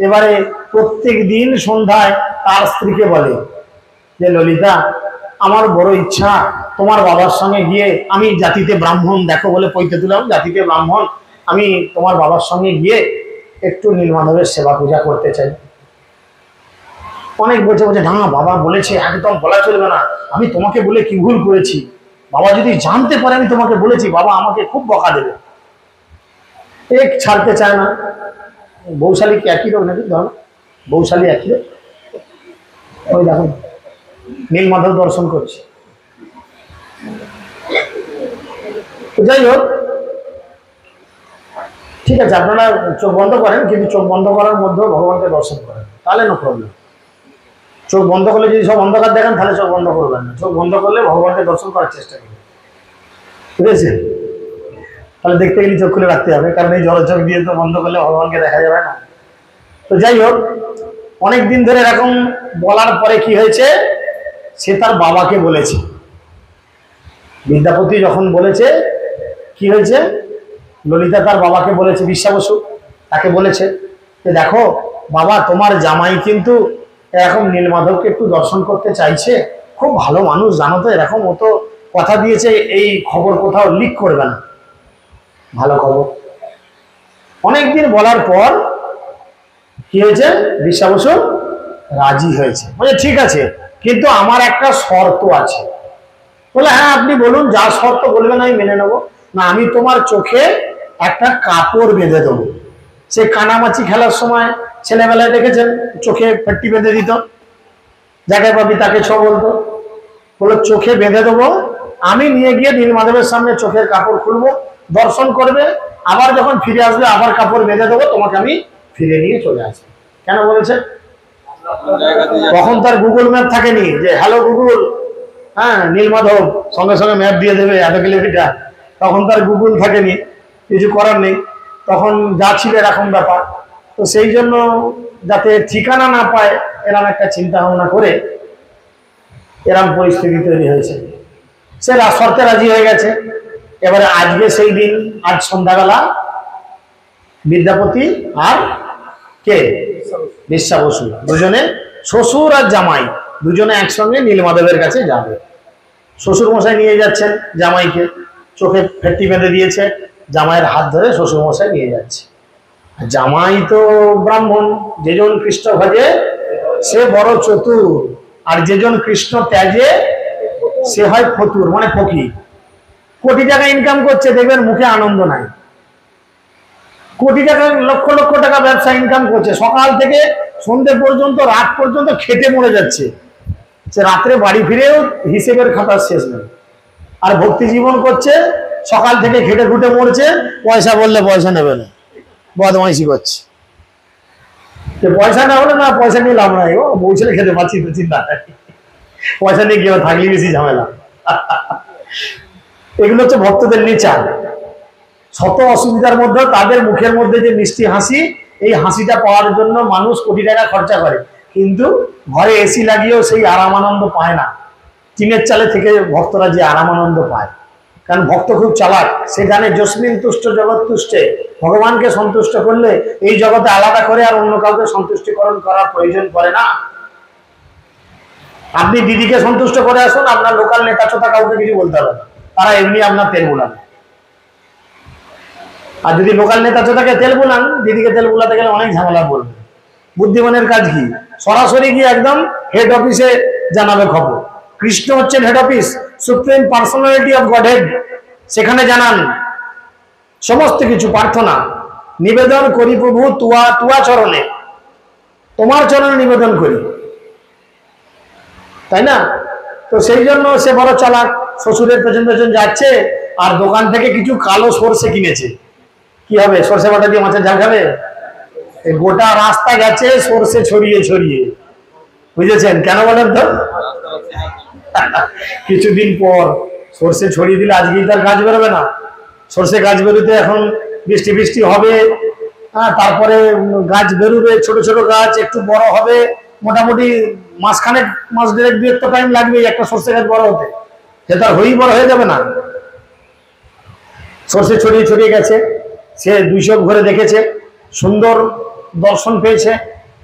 এবারে প্রত্যেক দিন সন্ধ্যায় তার স্ত্রীকে বলে যে ললিতা, আমার বড় ইচ্ছা তোমার বাবার সঙ্গে গিয়ে, আমি জাতিতে ব্রাহ্মণ, দেখো বলে পৈতে তুলাম, জাতিতে ব্রাহ্মণ, আমি তোমার বাবার সঙ্গে গিয়ে একটু নীল মাধবের সেবা পূজা করতে চাই। অনেক বলছে না, বাবা বলেছে একদম বলা চলবে না, আমি তোমাকে বলে কি ভুল করেছি, বাবা যদি জানতে পারে আমি তোমাকে বলেছি, বাবা আমাকে খুব বকা দেবে। এক ছাড়তে চায় না। বৌশালী কি একই রোগ নাকি, ধরো বৌশালী একই রোগ। ওই দেখো নীল মাধব দর্শন করছে। যাই হোক, ঠিক আছে, আপনারা চোখ বন্ধ করেন, কিন্তু চোখ বন্ধ করার মধ্যেও ভগবানকে দর্শন করেন, তাহলে নো প্রবলেম। চোখ বন্ধ করলে যদি সব অন্ধকার দেখেন, তাহলে চোখ বন্ধ করবেন না, চোখ বন্ধ করলে ভগবানকে দর্শন করার চেষ্টা করবেন, বুঝেছেন? তাহলে দেখতে গেলে চোখ খুলে রাখতে হবে, কারণ এই জল চোখ দিয়ে তো বন্ধ করলে ভগবানকে দেখা যাবে না। তো যাই হোক, অনেকদিন ধরে এরকম বলার পরে কি হয়েছে, সে তার বাবাকে বলেছে, বিদ্যাপতি যখন বলেছে, কি হয়েছে, ললিতা তার বাবাকে বলেছে, বিশ্বা বসু তাকে বলেছে যে দেখো বাবা, তোমার জামাই কিন্তু এরকম নীলমাধবকে একটু দর্শন করতে চাইছে, খুব ভালো মানুষ জানো তো, এরকম ও তো কথা দিয়েছে এই খবর কোথাও লিক করবে না, ভালো খবর। অনেকদিন বলার পর কি হয়েছে, বিশ্বা বসু রাজি হয়েছে, বলে ঠিক আছে, কিন্তু আমার একটা শর্ত আছে। বলে হ্যাঁ আপনি বলুন, যা শর্ত বলবেন আমি মেনে নেবো। না, আমি তোমার চোখে একটা কাপড় বেঁধে দেবো। সে কানামাছি খেলার সময় ছেলেবেলায় দেখেছেন, চোখে পেট্টি বেঁধে দিত, যাকে পাবি তাকে ছ বলতো। বলে চোখে বেঁধে দেবো, আমি নিয়ে গিয়ে নীল মাধবের সামনে চোখের কাপড় খুলবো, দর্শন করবে, আবার যখন ফিরে আসবে আবার কাপড় বেঁধে দেবো, তোমাকে আমি ফিরে নিয়ে চলে আসবো। কেন বলেছে? তখন তার গুগল ম্যাপ থাকেনি যে হ্যালো গুগল, হ্যাঁ নীল মাধব, সঙ্গে সঙ্গে ম্যাপ দিয়ে দেবে এত কিলোমিটার, তখন তার গুগল থাকেনি, কিছু করার নেই, তখন যা ছিল এরকম ব্যাপার। তো সেই জন্য যাতে ঠিকানা না পায়, এরকম একটা চিন্তা ভাবনা করে এরকম পরিস্থিতি তৈরি হয়েছে। সে শর্তে রাজি হয়ে গেছে। এবারে আজকে সেই দিন, আজ সন্ধ্যাবেলা বিদ্যাপতি আর কে, বিশ্বা বসু, দুজনে শ্বশুর আর জামাই দুজনে একসঙ্গে নীলমাধবের কাছে যাবে। শ্বশুর মশাই নিয়ে যাচ্ছেন জামাইকে, চোখে ফেট্টি বেঁধে দিয়েছে, জামাইয়ের হাত ধরে শ্বশুর মশাই নিয়ে যাচ্ছে। জামাই তো ব্রাহ্মণ, যেজন কৃষ্ণ ভজে সে বড় চতুর, আর যেজন কৃষ্ণ ত্যাজে সে হয় ফতুর, মানে ফকির। কোটি টাকা ইনকাম করছে, দেখবেন মুখে আনন্দ নাই। কোটি টাকা, লক্ষ লক্ষ টাকা ব্যবসা ইনকাম করছে, সকাল থেকে সন্ধ্যে পর্যন্ত, রাত পর্যন্ত খেটে মরে যাচ্ছে, সে রাত্রে বাড়ি ফিরেও হিসেবের খাতার শেষ নেই। আর ভক্তি জীবন করছে, সকাল থেকে খেটে খুটে মরছে, পয়সা বললে পয়সা নেবে না, বদমাইশি করছে। পয়সা না হলে না, পয়সা নিয়ে লাভ নাই, ও বউ ছেলে খেতে পাচ্ছি তো চিন্তা নাই, পয়সা নিয়ে কেউ থাকলে বেশি ঝামেলা। এগুলো হচ্ছে ভক্তদের নেচার। শত অসুবিধার মধ্যে তাদের মুখের মধ্যে যে মিষ্টি হাসি, এই হাসিটা পাওয়ার জন্য মানুষ কোটি টাকা খরচা করে, কিন্তু ঘরে এসি লাগিয়েও সেই আরাম আনন্দ পায় না। টিনের চালে থেকে ভক্তরা যে আরাম আনন্দ পায়, কারণ ভক্ত খুব চালাক, সে জানে জস্মিন তুষ্ট জগৎ তুষ্টে, ভগবানকে সন্তুষ্ট করলে এই জগতে আলাদা করে আর অন্য কাউকে সন্তুষ্টিকরণ করার প্রয়োজন পড়ে না। আপনি দিদিকে সন্তুষ্ট করে আসুন, আপনার লোকাল নেতা চোতা কাউকে কিছু বলতে হবে না, তারা এমনি আপনার তেল বুলান। আর যদি লোকাল নেতা চোতাকে তেল বুলান, দিদিকে তেল বুলাতে গেলে অনেক ঝামেলা পড়বে। বুদ্ধিমানের কাজ কি, সরাসরি গিয়ে একদম হেড অফিসে জানাবে খবর। কৃষ্ণ হচ্ছেন head office, supreme personality of god head, সেখানে জানান সমস্ত কিছু প্রার্থনা। নিবেদন করি প্রভু তুয়া তুয়া চরণে, তোমার চরণে নিবেদন করি, তাই না? তো সেই জন্য সে বড় চালাক, শ্বশুরের পেছন পেছন যাচ্ছে আর দোকান থেকে কিছু কালো সর্ষে কিনেছে। কি হবে, সর্ষে বাটা দিয়ে মাছের ঝাল খাবে? এই গোটা রাস্তা গেছে সর্ষে ছড়িয়ে ছড়িয়ে, বুঝেছেন? কেন বলেন তো? কিছুদিন পর সর্ষে ছড়িয়ে দিলে আজকেই তার গাছ বেরোবে না। সর্ষে গাছ বেরোতে এখন বৃষ্টি বৃষ্টি হবে, তারপরে গাছ বেরোবে, ছোট ছোট গাছ একটু বড় হবে, মোটামুটি মাসখানেক, মাস দেড়েক দু একটা টাইম লাগবে একটা সর্ষে গাছ বড় হতে, সে তার হয়েই বড় হয়ে যাবে না। সর্ষে ছড়িয়ে ছড়িয়ে গেছে, সে 2 চোখ ভরে দেখেছে, সুন্দর দর্শন পেয়েছে,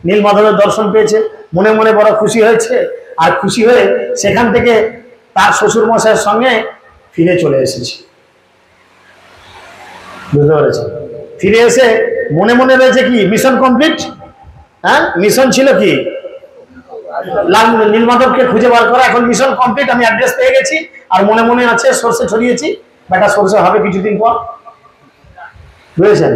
নীলমাধবের দর্শন পেয়েছে, মনে মনে বড় খুশি হয়েছে। আর খুশি হয়ে সেখান থেকে তার শ্বশুর মশাইয়ের সঙ্গে ফিরে চলে এসেছে, বুঝতে পেরেছেন? ফিরে এসে মনে মনে রয়েছে কি, মিশন কমপ্লিট। হ্যাঁ, মিশন ছিল কি, নীলমাধবকে খুঁজে বার করা, এখন মিশন কমপ্লিট, আমি অ্যাড্রেস পেয়ে গেছি। আর মনে মনে আছে সর্ষে ছড়িয়েছি, বেটা সর্ষে হবে কিছুদিন পর, বুঝেছেন?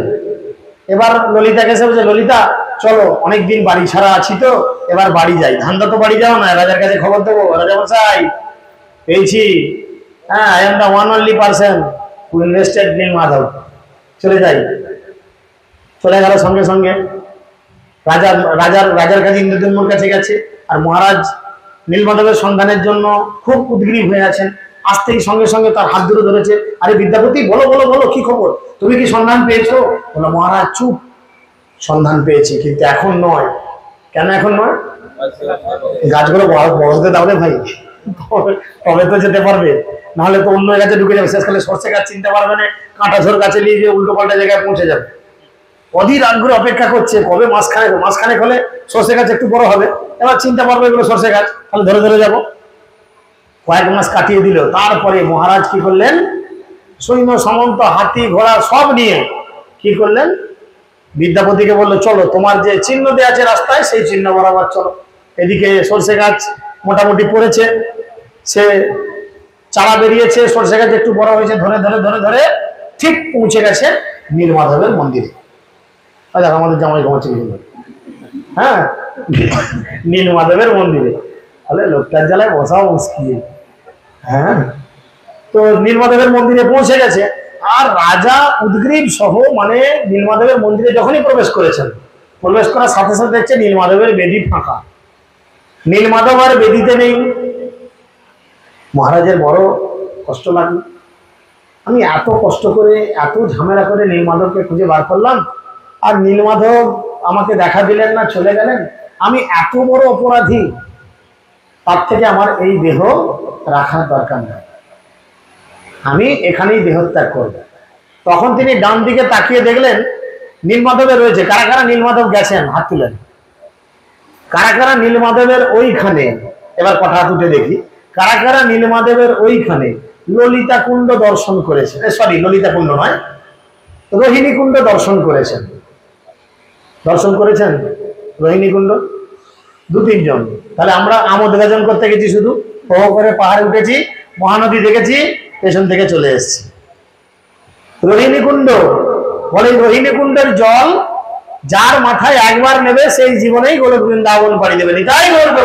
এবার ললিতাকে এসে বলছে, ললিতা চলো, অনেকদিন বাড়ি ছাড়া আছি তো, এবার বাড়ি যাই। ধান্দা তো বাড়ি যাও না, রাজার কাছে খবর দেবো, রাজা মশাই পেয়েছি, হ্যাঁ, I am the one only person who invested Nilmadhab, চলে যাই। চলে গেল সঙ্গে সঙ্গে রাজার কাছে, ইন্দ্রদম্নুর কাছে গেছে। আর মহারাজ নীলমাধবের সন্ধানের জন্য খুব উদ্গ্রীব হয়ে আছেন। আসতেই সঙ্গে সঙ্গে তার হাত ধরে ধরেছে, আরে বিদ্যাপতি বলো বলো বলো, কি খবর, তুমি কি সন্ধান পেয়েছো? বলো, মহারাজ চুপ, সন্ধান পেয়েছি, কিন্তু এখন নয়। কেন এখন নয়? গাছগুলো বড় হতে দাও রে ভাই, তবে তো যেতে পারবে, নাহলে তো অন্য গাছে ঢুকে যাবে। শেষকালে সর্ষে গাছ চিনতে পারবে না, কাঁটাঝোর গাছে নিয়ে গিয়ে উল্টো পাল্টা জায়গায় পৌঁছে যাবে। অধীর আগ্রহে অপেক্ষা করছে, কবে মাসখানেক হলে সর্ষে গাছ একটু বড় হবে, এবার চিনতে পারবে এগুলো সর্ষে গাছ, তাহলে ধরে ধরে যাবো। কয়েক মাস কাটিয়ে দিল। তারপরে মহারাজ কি করলেন, সৈন্য সামন্ত হাতি ঘোড়া সব নিয়ে কি করলেন, বিদ্যাপতিকে বললো, চলো তোমার যে চিহ্ন দেওয়া আছে রাস্তায়, সেই চিহ্ন বরাবর চলো। এদিকে সর্ষে গাছ মোটামুটি পড়েছে, সে চারা বেরিয়েছে, সর্ষে গাছ একটু বড় হয়েছে, ধরে ধরে ধরে ধরে ঠিক পৌঁছে গেছে নীলমাধবের মন্দিরে। আচ্ছা, আমাদের জামাই ঘুমাচ্ছে, হ্যাঁ, নীলমাধবের মন্দিরে। তাহলে লোকটার জ্বালায় বসাও মুশকিল। হ্যাঁ, তো নীলমাধবের মন্দিরে পৌঁছে গেছে। আর রাজা উদ্গ্রীব সহ, মানে নীলমাধবের মন্দিরে যখনই প্রবেশ করেছেন, প্রবেশ করার সাথে সাথে দেখছে নীলমাধবের বেদি ফাঁকা, নীলমাধব আর বেদিতে নেই। মহারাজের বড় কষ্ট লাগলো, আমি এত কষ্ট করে, এত ঝামেলা করে নীলমাধবকে খুঁজে বার করলাম, আর নীলমাধব আমাকে দেখা দিলেন না, চলে গেলেন। আমি এত বড় অপরাধী, তার থেকে আমার এই দেহ রাখার দরকার নেই, আমি এখানেই দেহত্যাগ করব। তখন তিনি ডান দিকে তাকিয়ে দেখলেন নীলমাধবে রয়েছে। কারা কারা নীলমাধব গেছেন, হাত তুলেন। কারা কারা নীলমাধবের ওইখানে, এবার কথা তুলে দেখি, কারা কারা নীলমাধবের ওইখানে ললিতা কুণ্ড দর্শন করেছেন, সরি ললিতা কুণ্ড নয়, রোহিণী কুণ্ড দর্শন করেছেন। দর্শন করেছেন রোহিণী কুণ্ড 2-3 জন। তাহলে আমরা আমোদ গাজন করতে গেছি, শুধু প্রহ করে পাহাড়ে উঠেছি, মহানদী দেখেছি, পেছন থেকে চলে এসেছি। রোহিণী কুণ্ড বলে, রোহিণী কুণ্ডের জল যার মাথায় একবার নেবে, সেই জীবনেই গোলক বৃন্দাবন পাড়ি দেবে। তাই বলবে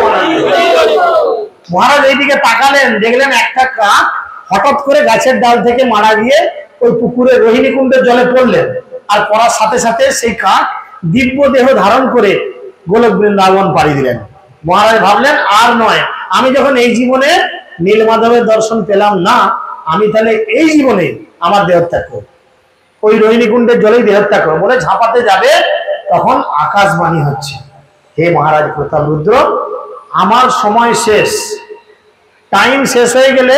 মহারাজ এইদিকে তাকালেন, দেখলেন একটা কাক হঠাৎ করে গাছের ডাল থেকে মারা গিয়ে ওই পুকুরে রোহিণী কুণ্ডের জলে পড়লেন। আর পড়ার সাথে সাথে সেই কাক দিব্য দেহ ধারণ করে গোলক বৃন্দাবন পাড়ি দিলেন। মহারাজ ভাবলেন, আর নয়, আমি যখন এই জীবনে নীলমাধবের দর্শন পেলাম না, আমি তাহলে এই জীবনে আমার দেহত্যাগ করব, ওই রোহিণী কুণ্ডের জলেই দেহত্যাগ করব বলে ঝাঁপাতে যাবে। তখন আকাশবাণী হচ্ছে, হে মহারাজ প্রতাপরুদ্র, আমার সময় শেষ, টাইম শেষ হয়ে গেলে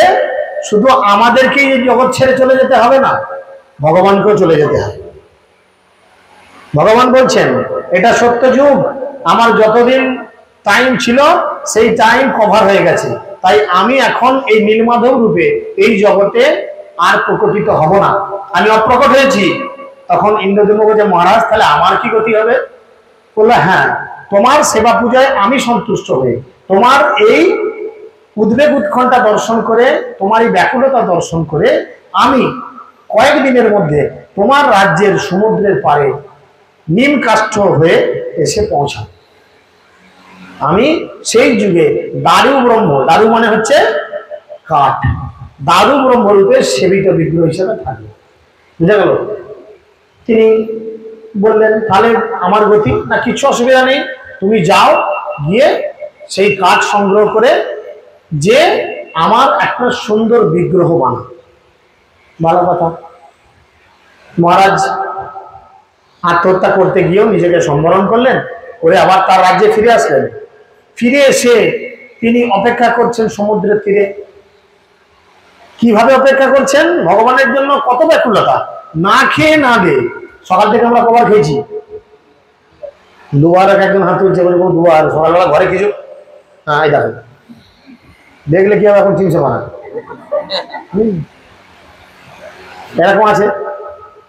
শুধু আমাদেরকেই এই জগৎ ছেড়ে চলে যেতে হবে না, ভগবানকেও চলে যেতে হবে। ভগবান বলছেন, এটা সত্য যুগ, আমার যতদিন টাইম ছিল সেই টাইম কভার হয়ে গেছে, তাই আমি এখন এই নীলমাধব রূপে এই জগতে আর প্রকটিত হব না, আমি অপ্রকট হয়েছি। তখন ইন্দ্রদেব বলছে, মহারাজ তাহলে আমার কি গতি হবে? বললো, হ্যাঁ, তোমার সেবা পূজায় আমি সন্তুষ্ট হয়ে, তোমার এই উদ্বেগ উৎকণ্ঠা দর্শন করে, তোমার এই ব্যাকুলতা দর্শন করে আমি কয়েকদিনের মধ্যে তোমার রাজ্যের সমুদ্রের পাড়ে নিম কাষ্ঠ হয়ে এসে পৌঁছাবে। আমি সেই যুগে দারু ব্রহ্ম, দারু মানে হচ্ছে কাঠ, দারু ব্রহ্মরূপে সেবিত বিগ্রহ হিসেবে থাকবে। বুঝা গেল? তিনি বললেন তাহলে আমার গতি না, কিছু অসুবিধা নেই, তুমি যাও, গিয়ে সেই কাঠ সংগ্রহ করে যে আমার একটা সুন্দর বিগ্রহ বানাও। ভালো কথা। মহারাজ আত্মহত্যা করতে গিয়েও নিজেকে সম্বরণ করলেন, করে আবার তার রাজ্যে ফিরে আসলেন। ফিরে এসে তিনি অপেক্ষা করছেন সমুদ্রের তীরে। কিভাবে অপেক্ষা করছেন? ভগবানের জন্য কত ব্যাকুলতা, না খেয়ে না দে। সকাল থেকে আমরা কবার খেয়েছি? দুবার। একজন হাত তুলছে, বলবো দুবার। সকালবেলা ঘরে কিছু, হ্যাঁ এই দেখো, দেখলে কি হবে এখন 300 বানা এরকম আছে।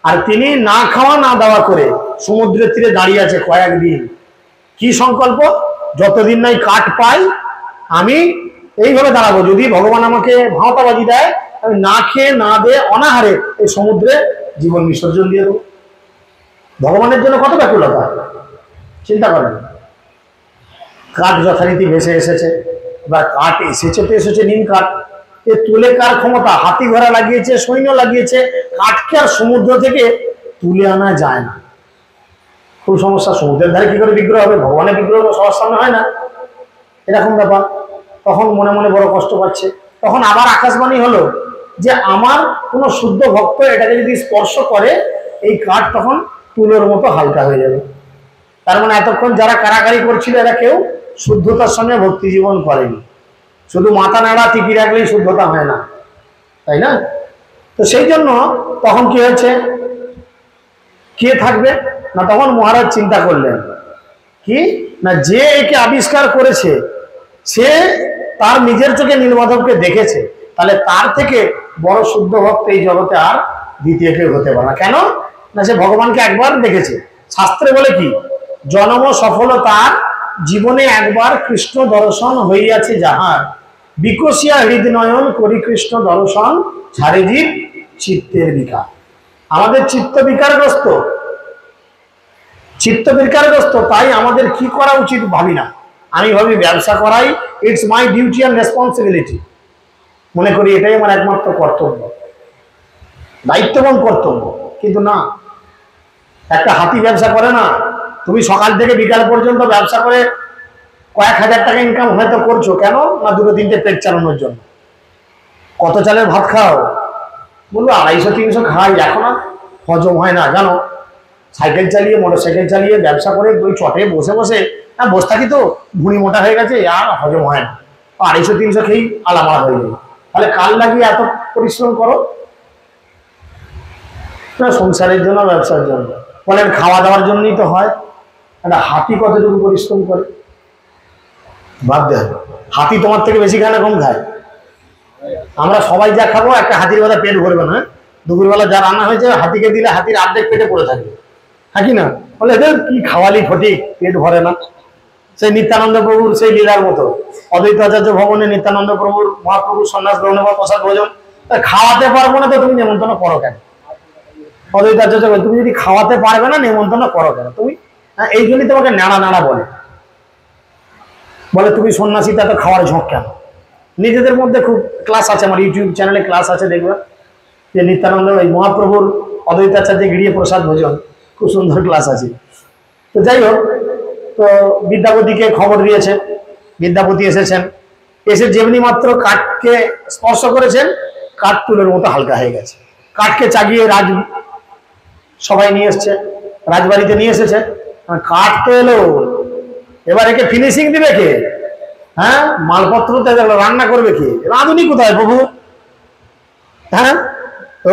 আর তিনি না খাওয়া না দাওয়া করে সমুদ্রের তীরে দাঁড়িয়ে আছে কয়েকদিন। কি সংকল্প? যতদিন নাই কাঠ পাই আমি এইভাবে দাঁড়াবো, যদি ভগবান আমাকে ভাঁওতাবাজি দেয় আমি না খেয়ে না দিয়ে অনাহারে এই সমুদ্রে জীবন বিসর্জন দিয়ে দেবো। ভগবানের জন্য কত ব্যাকুলতা, চিন্তা করেন। কাঠ যথারীতি ভেসে এসেছে, বা কাঠ এসেছে তো এসেছে নিম কাঠ, এ তুলে কার ক্ষমতা? হাতি ঘোড়া লাগিয়েছে, সৈন্য লাগিয়েছে, কাঠকে আর সমুদ্র থেকে তুলে আনা যায় না। খুব সমস্যা। সমুদ্রের ধারে কি করে বিগ্রহ হবে? ভগবানের বিগ্রহ সবার সামনে হয় না, এরকম ব্যাপার। তখন মনে মনে বড় কষ্ট পাচ্ছে। তখন আবার আকাশবাণী হলো যে আমার কোন শুদ্ধ ভক্ত এটাকে যদি স্পর্শ করে এই কাঠ তখন তুলোর মতো হালকা হয়ে যাবে। তার মানে এতক্ষণ যারা কারাকারি করছিল এরা কেউ শুদ্ধতার সঙ্গে ভক্তি জীবন করেনি। শুধু মাথা নাড়া টিকি রাখলেই শুদ্ধতা হয় না, তাই না? তো সেই জন্য তখন কি হয়েছে, কে থাকবে না? তখন মহারাজ চিন্তা করলেন কি না, যে একে আবিষ্কার করেছে সে তার নিজের চোখে নীলমাধবকে দেখেছে, তাহলে তার থেকে বড় শুদ্ধ ভক্ত এই জগতে আর দ্বিতীয় কেউ হতে পারে না। কেন না, সে ভগবানকে একবার দেখেছে। শাস্ত্রে বলে কি, জন্ম সফলতার জীবনে একবার কৃষ্ণ দর্শন হইয়াছে যাহার, বিকশিয়া হৃদনয়ন করি কৃষ্ণ দর্শন, ছাড়ে জীব চিত্তের বিকার। আমাদের চিত্ত বিকারগ্রস্ত, তাই আমাদের কি করা উচিত ভাবি না। আমি ভাবি ব্যবসা করাই it's my duty and responsibility, মনে করি এটাই আমার একমাত্র কর্তব্য, দায়িত্ববান কর্তব্য। কিন্তু না, একটা হাতি ব্যবসা করে না, তুমি সকাল থেকে বিকাল পর্যন্ত ব্যবসা করে কয়েক হাজার টাকা ইনকাম হয়তো করছো, কেন না 2-3টে পেট চালানোর জন্য। কত চালের ভাত খাও? বলবো 250-300 খাই, এখন আর হজম হয় না জানো। সাইকেল চালিয়ে, মোটরসাইকেল চালিয়ে ব্যবসা করে ওই চটে বসে বসে বসে থাকি, তো ভুঁড়ি মোটা হয়ে গেছে, আর হজম হয় না। 250-300 খেয়েই আলামার হয়ে যায়। তাহলে কাল লাগিয়ে এত পরিশ্রম করো না, সংসারের জন্য, ব্যবসার জন্য, বলেন খাওয়া দাওয়ার জন্যই তো হয়। একটা হাতি কতটুকু পরিশ্রম করে ভাবতে হবে। হাতি তোমার থেকে বেশি খায় না কম খায়? আমরা সবাই যা খাবো, একটা হাতির বেলা পেট ভরবে না। দুপুরবেলা যা রান্না হয়েছে হাতিকে দিলে হাতির অর্ধেক পেটে পড়ে থাকবে, থাকি না? বলে কি খাওয়ালি ফটিক, পেট ভরে না। সেই নিত্যানন্দ প্রভুর সেই লীলার মতো, অদ্বৈত আচার্য ভবনে নিত্যানন্দ প্রভুর মহাপ্রভুর সন্ন্যাস গ্রহণ বা প্রসাদ ভোজন, খাওয়াতে পারবো না তো তুমি নেমন্তন্ন করো কেন? অদ্বৈত আচার্য তুমি যদি খাওয়াতে পারবে না নেমন্তন্ন করো কেন তুমি? এই জন্যই তোমাকে নাড়া নাড়া বলে তুমি সন্ন্যাসী, তা তো খাওয়ার ঝোঁক কেন? নিজেদের মধ্যে খুব ক্লাস আছে, আমার ইউটিউব চ্যানেলে ক্লাস আছে, দেখবে যে নিত্যানন্দ এই মহাপ্রভুর অদ্বৈত আচার্য গিরিয়ে প্রসাদ ভোজন, খুব সুন্দর ক্লাস আছে। তো যাই হোক, তো বিদ্যাপতিকে খবর দিয়েছে, বিদ্যাপতি এসেছেন, এসে যেমনি মাত্র কাঠকে স্পর্শ করেছেন কাঠ তুলোর মতো হালকা হয়ে গেছে। কাঠকে চাগিয়ে সবাই নিয়ে এসছে, রাজবাড়িতে নিয়ে এসেছে। কাঠ তো এলো, এবার একে ফিনিশিং দিবে কে? হ্যাঁ, মালপত্র তো রান্না করবে কে? রাঁধুনি কোথায় প্রভু? হ্যাঁ,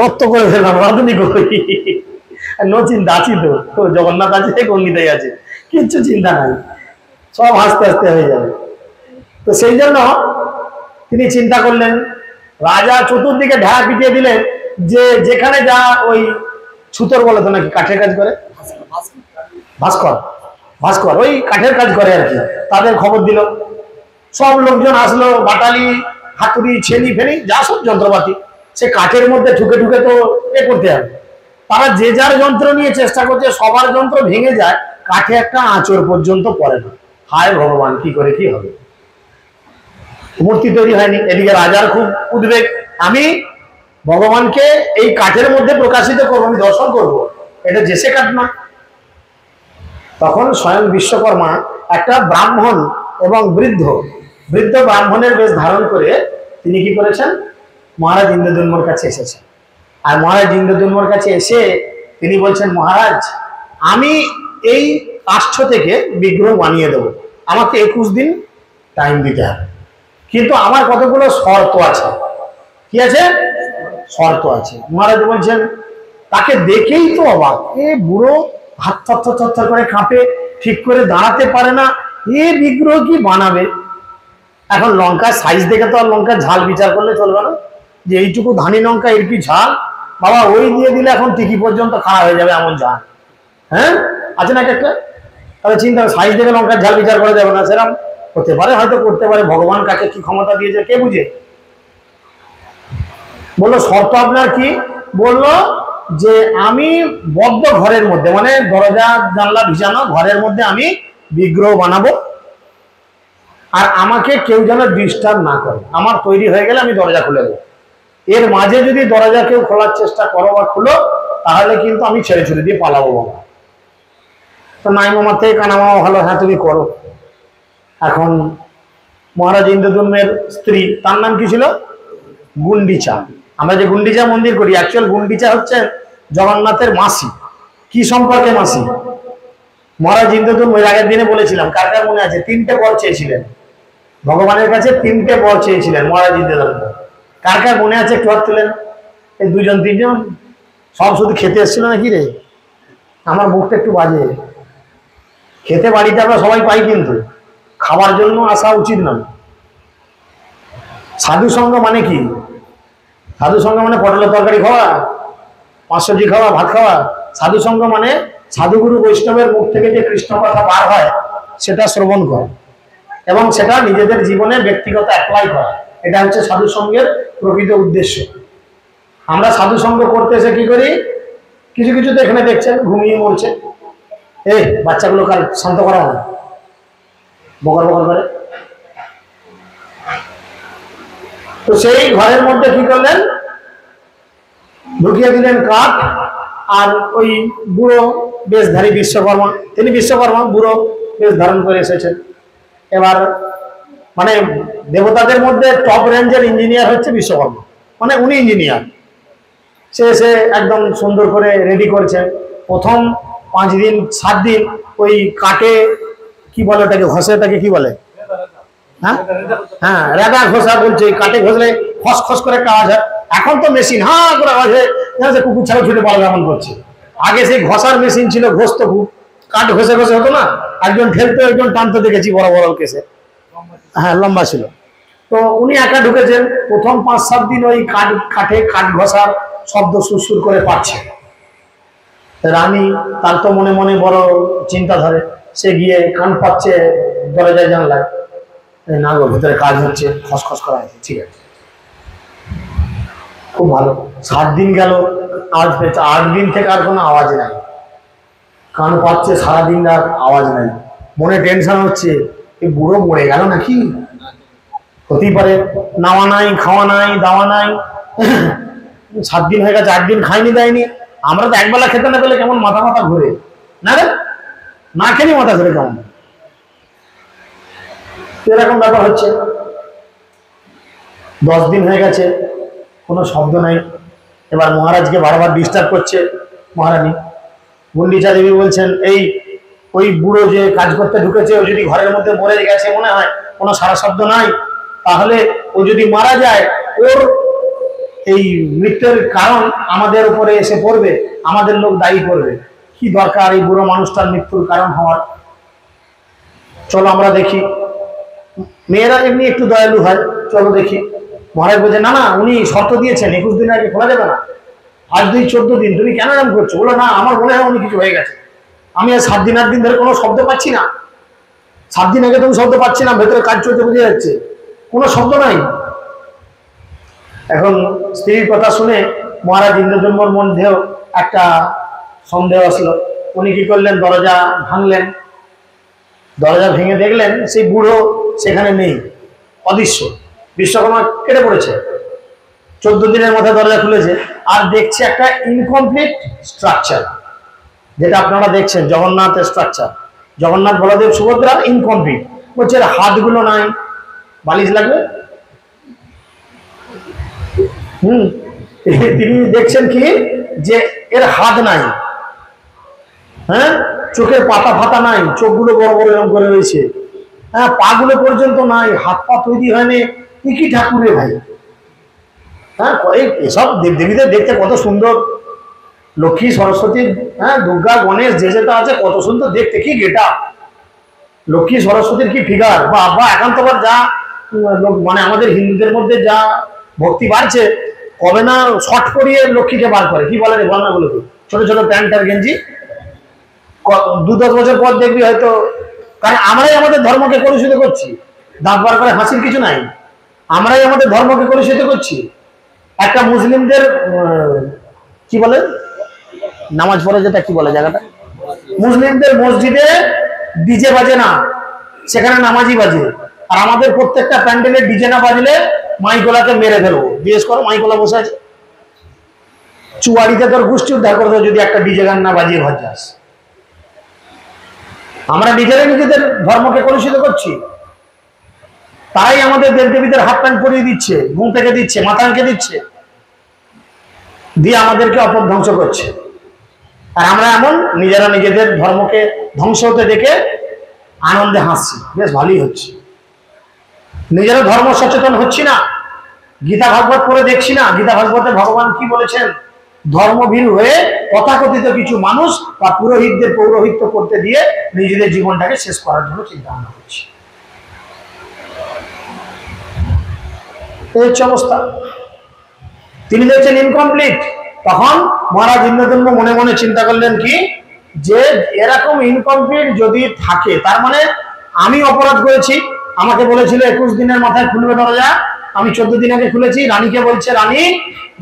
রক্ত করে ফেললাম, রাঁধুনি কোথায়? নো চিন্তা, আছি তো, জগন্নাথ আছে, গঙ্গিতাই আছে, কিচ্ছু চিন্তা নাই, সব হাসতে হাসতে হয়ে যাবে। তো সেই জন্য তিনি চিন্তা করলেন, রাজা চতুর্দিকে ঢাকা পিটিয়ে দিলেন, যে যেখানে যা ওই ছুতোর বলে তো নাকি কাঠের কাজ করে, ভাস্কর ওই কাঠের কাজ করে আর কি, তাদের খবর দিল। সব লোকজন আসলো, বাটালি, হাতুড়ি, ছেনি ফেনি, যা সব যন্ত্রপাতি সে কাঠের মধ্যে ঠুকে ঠুকে তো এ করতে হবে। তারা যে যার যন্ত্র নিয়ে চেষ্টা করছে, সবার যন্ত্র ভেঙে যায়, কাঠে একটা আঁচড় পর্যন্ত পড়ে না। হায় ভগবান, কি করে কি হবে, মূর্তি তৈরি হয়নি। এদিকে রাজার খুব উদ্বেগ, আমি ভগবানকে এই কাঠের মধ্যে প্রকাশিত করবো, আমি দর্শন করবো, এটা জেসে কাঠ না। তখন স্বয়ং বিশ্বকর্মা একটা ব্রাহ্মণ এবং বৃদ্ধ ব্রাহ্মণের বেশ ধারণ করে তিনি কি করেছেন, মহারাজ ইন্দ্রদ্যুম্নর কাছে এসেছেন। আর মহারাজ ইন্দ্রদ্যুম্নর কাছে এসে তিনি বলছেন, মহারাজ আমি এই কাষ্ঠ থেকে বিগ্রহ বানিয়ে দেবো, আমাকে 21 দিন টাইম দিতে হবে, কিন্তু আমার কতগুলো শর্ত আছে। কি আছে? শর্ত আছে। মহারাজ বলছেন, তাকে দেখেই তো অবাক, এ বুড়ো হাত থর করে কাঁপে, ঠিক করে দাঁড়াতে পারে না, এ বিগ্রহ কি বানাবে? এখন লঙ্কার সাইজ দেখে তো আর লঙ্কার ঝাল বিচার করলে চলবে না, যে এইটুকু ধানি লঙ্কা এর কি ঝাল, বাবা ওই দিয়ে দিলে এখন টিকি পর্যন্ত খারাপ হয়ে যাবে এমন ঝাল। হ্যাঁ, আছে না একটা? তাহলে চিন্তা, সাইজ দেখে লঙ্কার ঝাল বিচার করা যাবে না, সেরকম হতে পারে, হয়তো করতে পারে, ভগবান কাকে কি ক্ষমতা দিয়েছে কে বুঝে। বললো শর্ত আপনার কি? বললো যে আমি বদ্ধ ঘরের মধ্যে, মানে দরজা জানলা ভিজানো ঘরের মধ্যে আমি বিগ্রহ বানাবো, আর আমাকে কেউ যেন ডিস্টার্ব না করে, আমার তৈরি হয়ে গেলে আমি দরজা খুলে দেবো, এর মাঝে যদি দরজা কেউ খোলার চেষ্টা করো বা খুলো, তাহলে কিন্তু আমি ছেড়ে ছুড়ে দিয়ে পালাবো বাবা। তো নাই মামার থেকে কানা মামা ভালো, হ্যাঁ তুমি করো। এখন মহারাজ ইন্দ্রদ্যুম্নের স্ত্রী, তার নাম কি ছিল? গুন্ডিচা। আমরা যে গুন্ডিচা মন্দির করি, অ্যাকচুয়াল গুন্ডিচা হচ্ছে জগন্নাথের মাসি। কি সম্পর্কে মাসি? মহারাজ ইন্দ্রদ্যুম্ন এর আগের দিনে বলেছিলাম, কার কার মনে আছে? 3টে বর চেয়েছিলেন ভগবানের কাছে, 3টে বর চেয়েছিলেন মহারাজ ইন্দ্রদ্যুম্ন। কার কার মনে আছে একটু হাত তুলেন? এই 2জন 3জন, সব শুধু খেতে এসেছিল নাকি রে? আমার মুখটা একটু বাজে, খেতে বাড়িতে আমরা সবাই পাই, কিন্তু খাবার জন্য আসা উচিত নয়। সাধু সঙ্গ মানে কি? সাধু সঙ্গ মানে পটলের তরকারি খাওয়া, 5 সবজি খাওয়া, ভাত খাওয়া। সাধু সঙ্গ মানে সাধুগুরু বৈষ্ণবের মুখ থেকে যে কৃষ্ণ কথা বার হয় সেটা শ্রবণ করা এবং সেটা নিজেদের জীবনে ব্যক্তিগত অ্যাপ্লাই করা, এটা হচ্ছে সাধু সঙ্গের প্রকৃত উদ্দেশ্য। আমরা সাধু সঙ্গ করতে এসে কি করি? কিছু কিছু তো এখানে দেখছেন ঘুমিয়ে মরছে, এই বাচ্চাগুলো কাল শান্ত করা হয়, বকর বকর করে। তো সেই ঘরের মধ্যে কি করলেন? ঢুকিয়ে দিলেন কাঠ, আর ওই বুড়ো বেশধারী বিশ্বকর্মা, তিনি বিশ্বকর্মা বুড়ো বেশ ধারণ করে এসেছেন। এবার মানে দেবতাদের মধ্যে টপ রেঞ্জের ইঞ্জিনিয়ার হচ্ছে বিশ্বকর্মা, মানে উনি ইঞ্জিনিয়ার। সে এসে একদম সুন্দর করে রেডি করছে। প্রথম 5 দিন 7 দিন ওই কাঠে, কি বলে ওটাকে, ঘষে, ওটাকে কি বলে? হ্যাঁ হ্যাঁ, রেদা ঘষা বলছে, কাঠে ঘষলে খস খস করে একটা আওয়াজ হয়। এখন তো মেশিন হ্যাঁ করে আওয়াজ হয়, কুকুর ছাড়া ছুটে পালাবে এমন করছে। আগে সেই ঘষার মেশিন ছিল, ঘষতো খুব, কাঠ ঘষে ঘষে হতো না, একজন ঠেলতো একজন টানতো, দেখেছি বড় বড় কেসে, হ্যাঁ লম্বা ছিল। তো উনি একা ঢুকেছেন। প্রথম 5-7 দিন ওই কাঠে কাঠ ঘষার শব্দ সুরসুর করে পাচ্ছে। রানী, তার তো মনে মনে বড় চিন্তা ধরে, সে গিয়ে কান পাচ্ছে দরজায় জানলায়, না গো ভিতরে কাজ হচ্ছে, খসখস করা আছে, ঠিক আছে খুব ভালো। 7 দিন গেল, আওয়াজ পেয়েছে। 8 দিন থেকে আর কোনো আওয়াজ নাই, কান পাচ্ছে সারাদিন রাত, আওয়াজ নাই। মনে টেনশন হচ্ছে, এই বুড়ো মরে গেল নাকি, হতেই পারে, নাওয়া নাই, খাওয়া নাই, দাওয়া নাই। 7 দিন হয়ে গেছে, 8 দিন খাইনি দেয়নি। আমরা তো একবেলা খেতে না পেলে কেমন মাথা মাথা ঘুরে না রে, না খেলে মাথা ঘুরে কেমন, এরকম ব্যাপার হচ্ছে। 10 দিন হয়ে গেছে, কোনো শব্দ নাই। এবার মহারাজকে বারবার ডিস্টার্ব করছে মহারানী। গুন্ডিচা দেবী বলছেন, এই ওই বুড়ো যে কাজ করতে ঢুকেছে, ও যদি ঘরের মধ্যে মরে গেছে মনে হয়, কোনো সারা শব্দ নাই, তাহলে ও যদি মারা যায়, ওর এই মৃত্যুর কারণ আমাদের উপরে এসে পড়বে, আমাদের লোক দায়ী করবে। কি দরকার এই বুড়ো মানুষটার মৃত্যুর কারণ হওয়ার? চলো আমরা দেখি। মেয়েরা এমনি একটু দয়ালু হয়, চলো দেখি। মহারাজ বলছে, না না, উনি শর্ত দিয়েছেন 21 দিন আগে খোলা যাবে না, আজ 2-14 দিন, তুমি কেন এরকম করছো? বলো না, আমার মনে হয় উনি কিছু হয়ে গেছে, আমি আর 7 দিন 8 দিন ধরে কোনো শব্দ পাচ্ছি না। 7 দিন আগে তুমি শব্দ পাচ্ছি না, ভেতরে কাজ চলতে বোঝা যাচ্ছে, কোনো শব্দ নাই। এখন স্ত্রীর কথা শুনে মহারাজ ইন্দ্রধর্মর মধ্যেও একটা সন্দেহ আসলো। উনি কি করলেন, দরজা ভাঙলেন। দরজা ভেঙে দেখলেন সেই বুড়ো সেখানে নেই, অদৃশ্য। বিশ্বকর্মা কেটে পড়েছে। 14 দিনের মাথায় দরজা খুলেছে, আর দেখছে একটা ইনকমপ্লিট স্ট্রাকচার, যেটা আপনারা দেখছেন জগন্নাথের স্ট্রাকচার, জগন্নাথ বলদেব সুভদ্রা ইনকমপ্লিট। বলছে হাতগুলো নাই, বালিশ লাগবে। তিনি দেখছেন কি যে এর হাত নাই, হ্যাঁ, চোখের পাতা ফাতা নাই, চোখগুলো বড় বড় এরকম করে রয়েছে, হ্যাঁ, পাগুলো পর্যন্ত নাই, হাত পা তৈরি হয়নি। কি ঠাকুরে ভাই, হ্যাঁ, এসব দেবদেবীদের দেখতে কত সুন্দর, লক্ষ্মী সরস্বতী, হ্যাঁ, দুর্গা গণেশ যে যেটা আছে কত সুন্দর দেখতে, কি গেটা, লক্ষ্মী সরস্বতীর কি ফিগার, বা একান্তবার যা মানে আমাদের হিন্দুদের মধ্যে যা ভক্তি বাড়ছে, কবে না শর্ট করিয়ে লক্ষ্মীকে বার করে, কি বলে রে বল না, বলে ছোট ছোট প্যান্ট আর গেঞ্জি। 2-10 বছর পর দেখবি হয়তো, কারণ আমরাই আমাদের ধর্মকে কলুষিত করছি। দাঁত বার করে হাসির কিছু নাই, আমরাই আমাদের ধর্মকে কলুষিত করছি। একটা মুসলিমদের কি বলে নামাজ পড়ে, যেটা কি বলে জায়গাটা, মুসলিমদের মসজিদে ডিজে বাজে না, সেখানে নামাজই বাজে। আর আমাদের প্রত্যেকটা প্যান্ডেলে ডিজে না বাজলে মাইকোলাকে মেরে ফেলবো। জিজ্ঞেস করো, মাইকোলা বসে আছে, চুয়াড়িতে তোর গোষ্ঠী উদ্ধার করে দেবো যদি একটা ডিজে গান না বাজিয়ে ঘর যাস। আমরা নিজেরাই নিজেদের ধর্মকে কলুষিত করছি। তাই আমাদের দেবদেবীদের হাফ প্যান্ট পরিয়ে দিচ্ছে, ঘুম থেকে দিচ্ছে, মাথা আঁকে দিচ্ছে, দিয়ে আমাদেরকে অপধ্বংস করছে। আর আমরা এমন নিজেরা নিজেদের ধর্মকে ধ্বংস হতে দেখে আনন্দে হাসছি, বেশ ভালোই হচ্ছে। নিজেরা ধর্ম সচেতন হচ্ছি না, গীতা ভাগবত পড়ে দেখছি না। গীতা ভাগবতে ভগবান কি বলেছেন, ধর্মভীরু হয়ে তথাকথিত কিছু মানুষ বা পুরোহিতদের পৌরোহিত্য করতে দিয়ে নিজেদের জীবনটাকে শেষ করার জন্য চিন্তা ভাবনা করছে। এই হচ্ছে অবস্থা। তিনি দেখছেন ইনকমপ্লিট। তখন মহারাজ ইন্দ্রধর্ম মনে মনে চিন্তা করলেন কি, যে এরকম ইনকমপ্লিট যদি থাকে, তার মানে আমি অপরাধ করেছি। আমাকে বলেছিল 21 দিনের মাথায় খুলবে দরজা, আমি 14 দিন আগে খুলেছি। রানীকে বলছে, রানী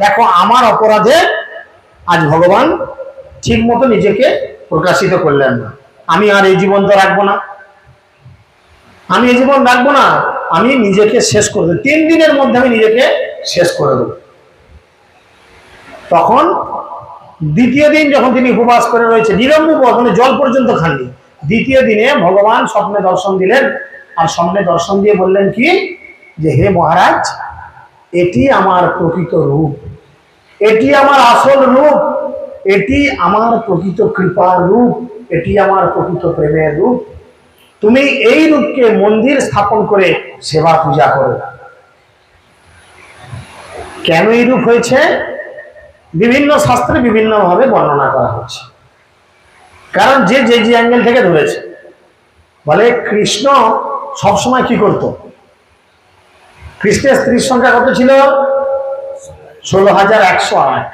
দেখো আমার অপরাধে আজ ভগবান ঠিক মতো নিজেকে প্রকাশিত করলেন না। আমি আর এই জীবন তো রাখবো না, আমি এই জীবন রাখবো না, আমি নিজেকে শেষ করে দেবো, 3 দিনের মধ্যে আমি নিজেকে শেষ করে দেবো। তখন দ্বিতীয় দিন যখন তিনি উপবাস করে রয়েছে, নিরম্ব উপবাস, মানে জল পর্যন্ত খাননি, দ্বিতীয় দিনে ভগবান স্বপ্নে দর্শন দিলেন। আর স্বপ্নে দর্শন দিয়ে বললেন কি, যে হে মহারাজ, এটি আমার প্রকৃত রূপ, এটি আমার আসল রূপ, এটি আমার প্রকৃত কৃপার রূপ, এটি আমার প্রকৃত প্রেমের রূপ। তুমি এই রূপকে মন্দির স্থাপন করে সেবা পূজা করো। কেন এই রূপ হয়েছে, বিভিন্ন শাস্ত্রে বিভিন্ন ভাবে বর্ণনা করা হচ্ছে। কারণ যে যে অ্যাঙ্গেল থেকে ধরেছে, বলে কৃষ্ণ সবসময় কি করত, কৃষ্ণের স্ত্রীর সংখ্যা কত ছিল, 16,108,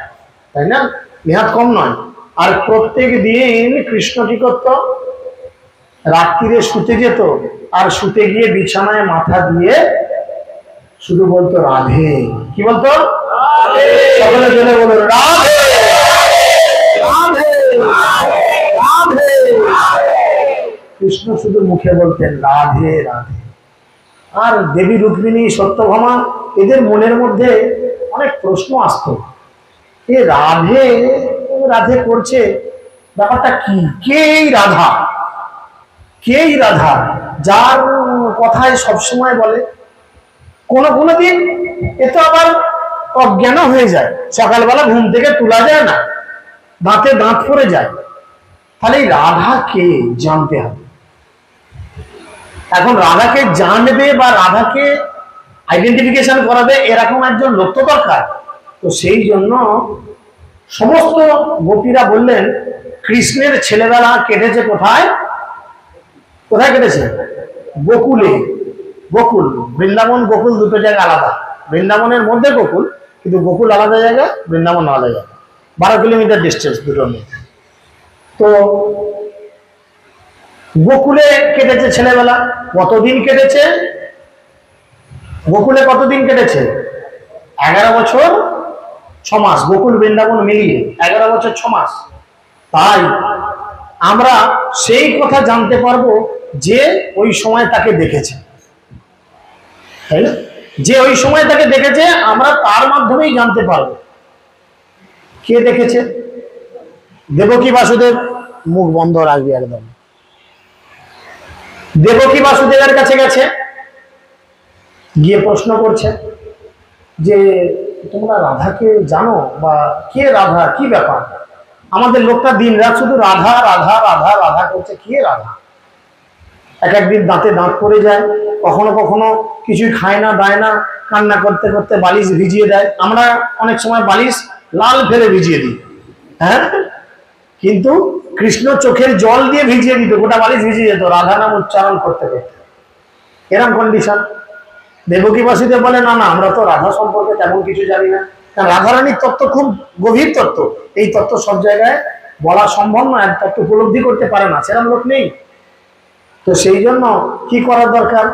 তাই না, নেহাত কম নয়। আর প্রত্যেক দিন কৃষ্ণ কি করত, রাত্রিরে শুতে যেত, আর শুতে গিয়ে বিছানায় মাথা দিয়ে শুধু বলতো রাধে। কি বলতো, সকলে জেনে বলো রাধে রাধে রাধে। কৃষ্ণ শুধু মুখে বলতেন রাধে রাধে। আর দেবী রুক্মিণী, সত্যভামা, এদের মনের মধ্যে অনেক প্রশ্ন আসতো, এ রাধে রাধে করছে, ব্যাপারটা কি, কে এই রাধা, কে এই রাধা, যার কথায় সবসময় বলে। কোনো দিন এ তো আবার অজ্ঞান হয়ে যায়, সকালবেলা ঘুম থেকে তোলা যায় না, দাঁতে দাঁত পড়ে যায়। তাহলে এই রাধা কে জানতে হবে। এখন রাধাকে জানবে বা রাধাকে আইডেন্টিফিকেশন করাবে এরকম একজন লোক তো দরকার। তো সেই জন্য সমস্ত গোপীরা বললেন, কৃষ্ণের ছেলেবেলা কেটেছে কোথায়, কোথায় কেটেছে, গোকুলে। গোকুল, বৃন্দাবন গোকুল দুটো জায়গা আলাদা। বৃন্দাবনের মধ্যে গোকুল, কিন্তু গোকুল আলাদা জায়গা, বৃন্দাবন আলাদা জায়গা, 12 কিলোমিটার ডিস্টেন্স দুটোর মধ্যে। তো গোকুলে কেটেছে ছেলেবেলা। কতদিন কেটেছে গোকুলে, কতদিন কেটেছে, 11 বছর 6 মাস, গোকুল বৃন্দাবন মিলিয়ে 11 বছর 6 মাস। তাই আমরা সেই কথা জানতে পারবো যে ওই সময় তাকে দেখেছে, তাই না? যে ওই সময় তাকে দেখেছে আমরা তার মাধ্যমেই জানতে পারবো কে দেখেছে। দেবকী বাসুদেব, মুখ বন্ধ রাখবি একদম। দেবকী বাসুদেবের কাছে গেছে, গিয়ে প্রশ্ন করছে যে তোমরা রাধাকে জানো, বা কে রাধা, কি ব্যাপার? আমাদের লোকটা দিন রাত শুধু রাধা রাধা রাধা রাধা করছে, কে রাধা? এক একদিন দাঁতে দাঁত পড়ে যায়, কখনো কখনো কিছুই খায় না দায় না, কান্না করতে করতে বালিশ ভিজিয়ে দেয়। আমরা অনেক সময় বালিশ লাল ফেলে ভিজিয়ে দিই, হ্যাঁ, কিন্তু কৃষ্ণ চোখের জল দিয়ে ভিজিয়ে দিত, গোটা বালিশ ভিজিয়ে যেত রাধা নাম উচ্চারণ করতে করতে। এরকম কন্ডিশন। দেবকী বাসুদেব বলে না না, আমরা তো রাধা সম্পর্কে তেমন কিছু জানি না, কারণ রাধারানীর তত্ত্ব খুব গভীর তত্ত্ব, এই তত্ত্ব সব জায়গায় বলা সম্ভব নয়, তত্ত্ব উপলব্ধি করতে পারে না, সেরকম লোক নেই। তো সেই জন্য কি করার দরকার,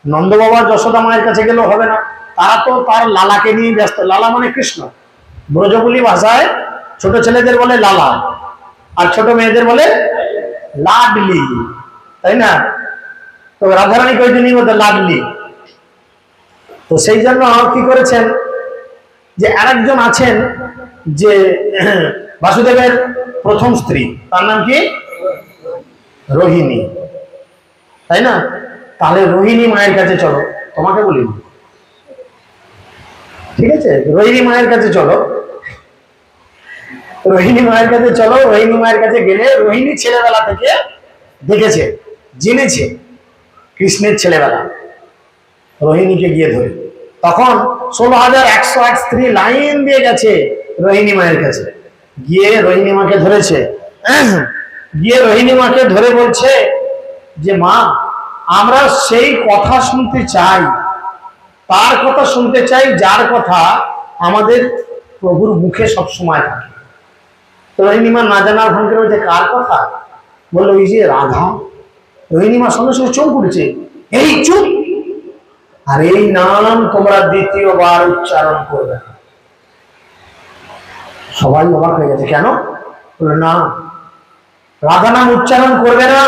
নন্দ বাবা যশোদা মায়ের কাছে গেলেও হবে না, তারা তো তার লালাকে নিয়ে ব্যস্ত। লালা মানে কৃষ্ণ, ব্রজবুলি ভাষায় ছোট ছেলেদের বলে লালা, আর ছোট মেয়েদের বলে লাডলি, তাই না? তো রাধারানী কয়েকদিনই মধ্যে লাডলি। তো সেই জন্য কি করেছেন, যে আরেকজন আছেন যে বাসুদেবের প্রথম স্ত্রী, তার নাম কি? রোহিণী, তাই না? তাহলে রোহিণী মায়ের কাছে চলো, তোমাকে বলি, ঠিক আছে? রোহিণী মায়ের কাছে চলো, রোহিণী মায়ের কাছে চলো। রোহিণী মায়ের কাছে গেলে রোহিণী ছেলেবেলা থেকে দেখেছে, জেনেছে কৃষ্ণের ছেলেবেলা। রোহিণীকে গিয়ে ধরে, তখন 16,108 স্ত্রী লাইন দিয়ে গেছে রোহিণী মায়ের কাছে, গিয়ে রোহিণী মাকে ধরেছে। গিয়ে রোহিণী মাকে ধরে বলছে যে মা, আমরা সেই কথা শুনতে চাই, তার কথা শুনতে চাই যার কথা আমাদের প্রভুর মুখে সবসময় থাকে। তো রোহিণী মা না জানার ভান করে বলছে কার কথা? বললো ওই যে রাধা। রোহিণী মা সঙ্গে সঙ্গে চোখ উঠেছে, এই চুপ, আর এই নাম তোমরা দ্বিতীয়বার উচ্চারণ করবে না। সবাই অবাক হয়ে গেছে, কেন? বললো না, রাধা নাম উচ্চারণ করবে না,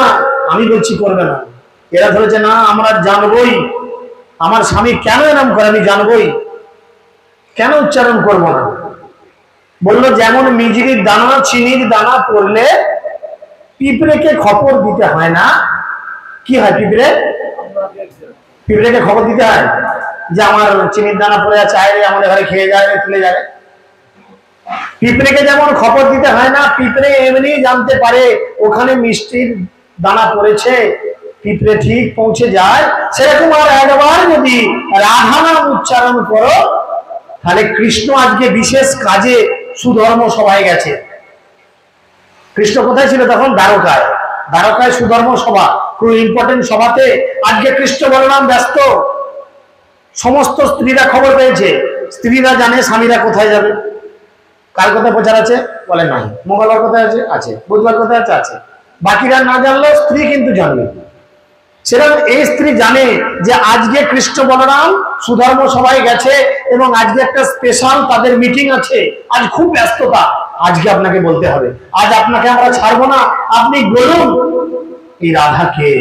আমি বলছি করবে না। এরা ধরেছে না, আমরা জানবই আমার স্বামী কেন এরম করে, আমি জানবই, কেন উচ্চারণ করবো না? বললো যেমন মিজরির দানা চিনির দানা পড়লে পিঁপড়েকে খবর দিতে হয় না, কি হয়? পিঁপড়েকে খবর দিতে হয় যে আমার চিনির দানা পড়ে আছে, আয় রে আমাদের ঘরে খেয়ে যাবে, তুলে যাবে। পিঁপড়েকে যেমন খবর দিতে হয় না, পিঁপড়ে এমনি জানতে পারে ওখানে মিষ্টির দানা পড়েছে, পিঁপড়ে ঠিক পৌঁছে যায়। সেরকম আর একবার যদি রাধা নাম উচ্চারণ করো, তাহলে কৃষ্ণ আজকে বিশেষ কাজে সুধর্ম সভায় গেছে। কৃষ্ণ কোথায় ছিল তখন? দ্বারকায়। দ্বারকায় সুধর্ম সভা, খুব ইম্পর্টেন্ট সভাতে আজকে কৃষ্ণ বলরাম ব্যস্ত। সমস্ত স্ত্রীরা খবর পেয়েছে, স্ত্রীরা জানে স্বামীরা কোথায় যাবে। কার কথা প্রচার আছে? বলে নাই। মঙ্গলবার কোথায় আছে? আছে। বুধবার কোথায় আছে? আছে। বাকিরা না জানলেও স্ত্রী কিন্তু জানবে। সেরকম এই স্ত্রী জানে যে আজকে কৃষ্ণ বলরাম সুধর্ম সভায় গেছে এবং আজকে একটা স্পেশাল তাদের মিটিং আছে, আজ খুব ব্যস্ততা, আজকে আপনাকে বলতে হবে, আজ আপনাকে আমরা ছাড়বো না, আপনি বলুন এই রাধা কে।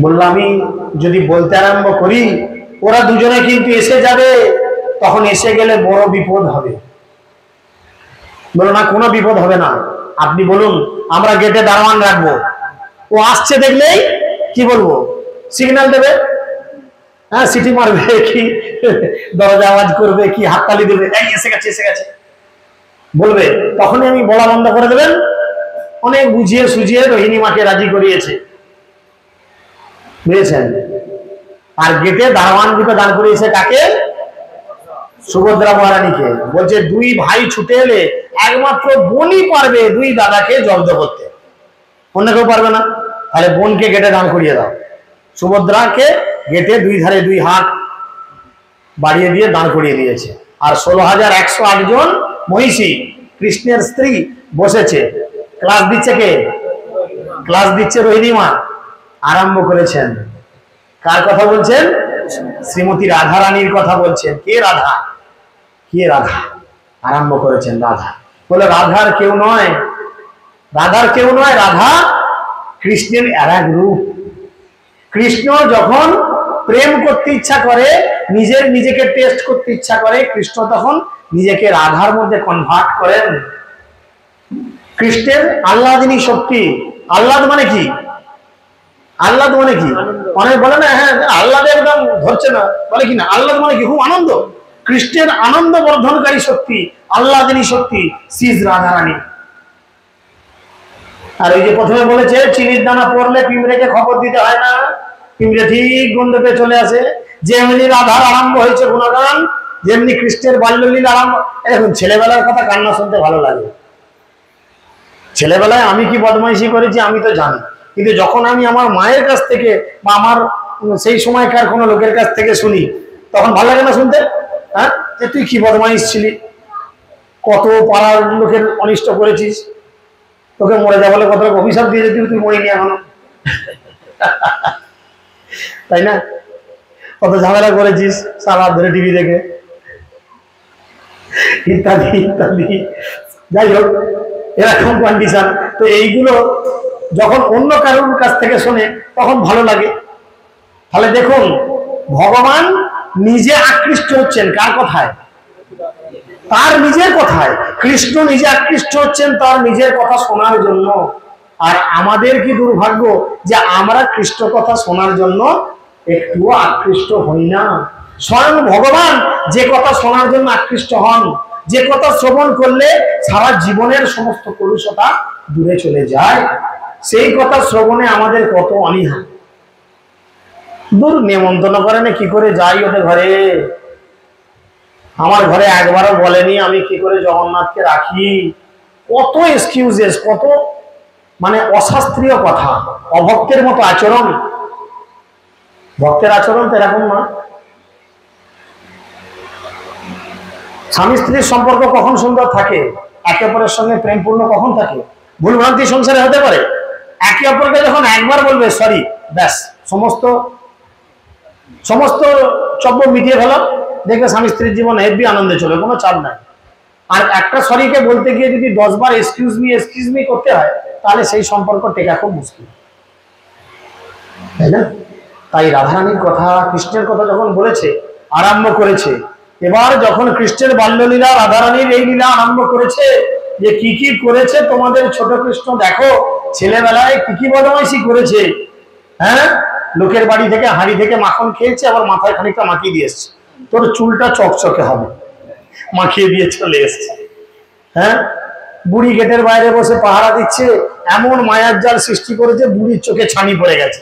বললাম আমি যদি বলতে আরম্ভ করি ওরা দুজনে কিন্তু এসে যাবে, তখন এসে গেলে বড় বিপদ হবে। বলো না, কোনো বিপদ হবে না, আপনি বলুন, আমরা গেটে দারোয়ান রাখবো, ও আসছে দেখলেই কি বলবো, সিগন্যাল দেবে, হ্যাঁ, সিটি মারবে, কি দরজা আওয়াজ করবে, কি হাততালি দেবে, এই এসে গেছে এসে গেছে বলবে, তখনই আমি বলা বন্ধ করে দেবেন। অনেক বুঝিয়ে সুঝিয়ে রোহিণী মাকে রাজি করিয়েছে, বুঝেছেন? আর গেটে দারোয়ান দুটো দান করিয়েছে কাকে? সুভদ্রা মহারানীকে। বলছে দুই ভাই ছুটে এলে একমাত্র বোনই পারবে দুই দাদাকে জব্দ করতে, অন্য কেউ পারবে না। তাহলে বোনকে গেটে দান করিয়ে দাও। সুভদ্রাকে গেটে দুই ধারে দুই হাত বাড়িয়ে দিয়ে দান করিয়ে দিয়েছে। আর 16,108 জন মহিষী কৃষ্ণের স্ত্রী বসেছে। ক্লাস দিচ্ছে কে? ক্লাস দিচ্ছে রোহিণী মা। আরম্ভ করেছেন, কার কথা বলছেন? শ্রীমতী রাধা রানীর কথা বলছেন। কে রাধা? কে রাধা? আরম্ভ করেছেন রাধা। বলে রাধার কেউ নয়, রাধার কেউ নয়, রাধা কৃষ্ণের আর এক রূপ। কৃষ্ণ যখন প্রেম করতে ইচ্ছা করে, নিজেকে টেস্ট করতে ইচ্ছা করে, কৃষ্ণ তখন নিজেকে রাধার মধ্যে কনভার্ট করেন। কৃষ্ণের আহ্লাদিনী শক্তি। আহ্লাদ মানে কি? আহ্লাদ মানে কি? অনেক বলে না, হ্যাঁ আহ্লাদে একদম ধরছে না, বলে কি না আহ্লাদ মানে কি? খুব আনন্দ। কৃষ্ণের আনন্দ বর্ধনকারী শক্তি, আহ্লাদিনী শক্তি শ্রীজ রাধা রানী। আর ওই যে প্রথমে বলেছে চিনির দানা পড়লে পিঁপড়েকে খবর দিতে হয় না, পিঁপড়ে ঠিক গন্ধ পেয়ে চলে আসে। যেমনি রাধার আরম্ভ হয়েছে গুণগান, যেমনি কৃষ্ণের বাল্যলীলা আরম্ভ। এখন ছেলেবেলার কথা কান্না শুনতে ভালো লাগে। ছেলেবেলায় আমি কি বদমাইশি করেছি আমি তো জানি, কিন্তু যখন আমি আমার মায়ের কাছ থেকে বা আমার সেই সময়কার কোনো লোকের কাছ থেকে শুনি, তখন ভালো লাগে না শুনতে? হ্যাঁ, যে তুই কি বদমাইশ ছিলি, কত পাড়ার লোকের অনিষ্ট করেছিস, তোকে মরে যা বলে কত অভিশাপ দিয়েছে, তুই মরিনি এখনো, তাই না? কত ঝামেলা করেছিস সারা রাত ধরে টিভি দেখে, ইত্যাদি ইত্যাদি। যাই হোক, এরকম কন্ডিশন। তো এইগুলো যখন অন্য কারোর কাছ থেকে শোনে তখন ভালো লাগে। তাহলে দেখুন, ভগবান নিজে আকৃষ্ট হচ্ছেন কার কথায়? তার নিজের কথায়। কৃষ্ণ নিজে আকৃষ্ট হচ্ছেন তার নিজের কথা শোনার জন্য। আর আমাদের কি দুর্ভাগ্য যে আমরা কৃষ্ণ কথা শোনার জন্য একটুও আকৃষ্ট হই না। স্বয়ং ভগবান যে কথা শোনার জন্য আকৃষ্ট হন, যে কথা শ্রবণ করলে সারা জীবনের সমস্ত কলুষতা দূরে চলে যায়, সেই কথা শ্রবণে আমাদের কত অনীহা। দূর নেমন্তন্ন করে না, কি করে যাই ওদের ঘরে? আমার ঘরে একবারও বলেনি আমি কি করে জগন্নাথকে রাখি। কত এক্সকিউজেস, কত মানে অশাস্ত্রীয় কথা, অভক্তের মতো আচরণ। ভক্তের আচরণ তো এরকম না। স্বামী স্ত্রীর সম্পর্ক কখন সুন্দর থাকে? একে অপরের সঙ্গে প্রেমপূর্ণ কখন থাকে? ভুলভ্রান্তি সংসারে হতে পারে। একে অপরকে যখন একবার বলবে সরি, ব্যাস সমস্ত সমস্ত চব্য মিটিয়ে ফেলো, দেখবে স্বামী স্ত্রীর জীবন হেব্বি আনন্দে চলে, কোনো চাপ নাই। আর একটা সরিকে বলতে গিয়ে যদি 10 বার এক্সকিউজ মি করতে হয়, তাহলে সেই সম্পর্ক টেকা খুব মুশকিল, তাই না? তাই রাধারানীর কথা, কৃষ্ণের কথা যখন বলেছে, আরম্ভ করেছে, এবার যখন কৃষ্ণের বাল্যলীলা, রাধারানীর এই লীলা আরম্ভ করেছে, যে কি কি করেছে তোমাদের ছোট কৃষ্ণ দেখো, ছেলেবেলায় কি কি বদমাইশি করেছে। হ্যাঁ, লোকের বাড়ি থেকে হাঁড়ি থেকে মাখন খেয়েছে, আবার মাথায় খানিকটা মাখিয়ে দিয়ে এসছে, তোর চুলটা চকচকে হবে, মাখিয়ে দিয়ে চলে এসছে। হ্যাঁ, বুড়ি গেটের বাইরে বসে পাহারা দিচ্ছে, এমন মায়ার জাল সৃষ্টি করেছে, বুড়ির চোখে ছানি পড়ে গেছে,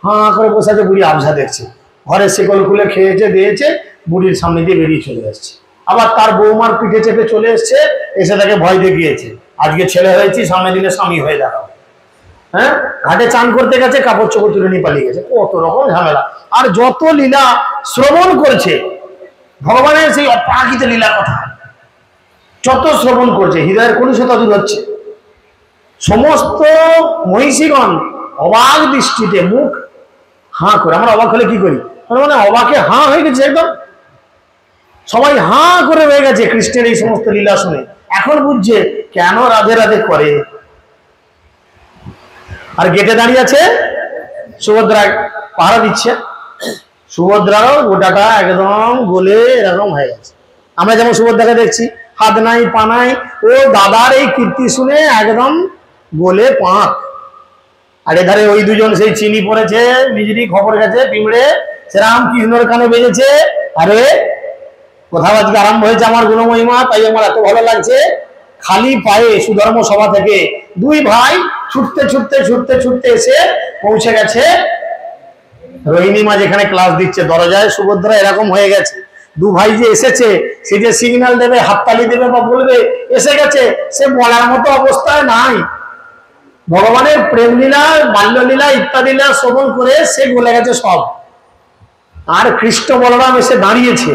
হাঁ করে বসে আছে, বুড়ি আবঝা দেখছে। ঘরে শিকল খুলে খেয়েছে দিয়েছে, বুড়ির সামনে দিয়ে বেরিয়ে চলে আসছে। আবার তার বৌমার পিঠে চেপে চলে এসছে, এসে তাকে ভয় দেখিয়েছে, আজকে ছেলে হয়েছি, সামনের দিনে স্বামী হয়ে দেখাও। হ্যাঁ, ঘাটে চান করতে গেছে, কাপড় চোপড় তুলে নিয়ে পালিয়ে গেছে, কত রকম ঝামেলা। আর যত লীলা শ্রবণ করেছে, ভগবানের সেই অপ্রাকৃত লীলা কথা যত শ্রবণ করছে, হৃদয়ের কলুষতা দূর হচ্ছে। সমস্ত মহিষীগণ অবাক দৃষ্টিতে মুখ হাঁ করে, আমরা অবাক হলে কি করি, মানে অবাকে হাঁ হয়ে গেছে একদম, সবাই হাঁ করে রয়ে গেছে কৃষ্ণের এই সমস্ত লীলা শুনে। এখন বুঝছে কেন রাধে রাধে করে। আর গেটে দাঁড়িয়ে আছে সুভদ্রা, পাহারা দিচ্ছে। সুভদ্রারও গোটাটা একদম গলে এরকম হয়ে গেছে। আমরা যেমন সুভদ্রাকে দেখছি, হাত নাই পা নাই, ও দাদার এই কীর্তি শুনে একদম গলে পাঁক। আর এধারে ওই দুজন সেই চিনি পড়েছে, নিজেরই খবর গেছে, পিঁপড়ে সেরাম কৃষ্ণর কানে বেজেছে, আরে কোথাও আজকে আরম্ভ হয়েছে আমার গুণমহিমা, তাই আমার এত ভালো লাগছে। খালি পায়ে সুধর্ম সভা থেকে দুই ভাই ছুটতে ছুটতে ছুটতে ছুটতে এসে পৌঁছে গেছে রোহিণী মা যেখানে ক্লাস দিচ্ছে দরজায়। সুভদ্রা এরকম হয়ে গেছে, দু ভাই যে এসেছে, সে যে সিগন্যাল দেবে, হাততালি দেবে বা বলবে এসে গেছে, সে বলার মতো অবস্থায় নাই। ভগবানের প্রেমলীলা, বাল্যলীলা ইত্যাদি লীলা শ্রবণ করে সে বলে গেছে সব। আর কৃষ্ণ বলরাম এসে দাঁড়িয়েছে,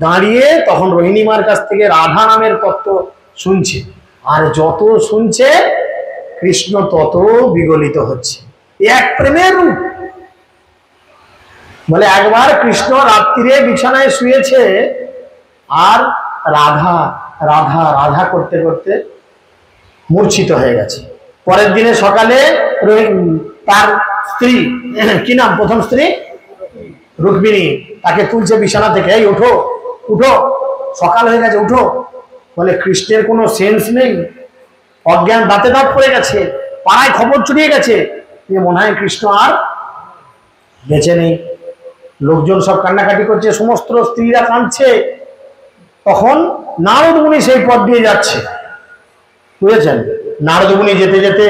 দাঁড়িয়ে তখন রোহিণী মার কাছ থেকে রাধা নামের তত্ত্ব শুনছে। আর যত শুনছে কৃষ্ণ তত বিগলিত হচ্ছে। এক প্রেমের রূপ, বলে একবার কৃষ্ণ রাত্রিরে বিছানায় শুয়েছে আর রাধা রাধা রাধা করতে করতে মূর্ছিত হয়ে গেছে। পরের দিনে সকালে তার স্ত্রী, কি নাম প্রথম স্ত্রী, রুক্মিণী, তাকে তুলছে বিছানা থেকে, এই ওঠো উঠো, সকাল হয়ে গেছে উঠো। বলে কৃষ্ণের কোনো সেন্স নেই, অজ্ঞান দাঁতে দাঁত পড়ে গেছে, পাড়ায় খবর ছড়িয়ে গেছে যে মনে হয় কৃষ্ণ আর বেঁচে নেই। লোকজন সব কান্নাকাটি করছে, সমস্ত স্ত্রীরা কাঁদছে। তখন নারদ মুনি সেই পথ দিয়ে যাচ্ছে, বুঝেছেন? নারদ মুনি যেতে যেতে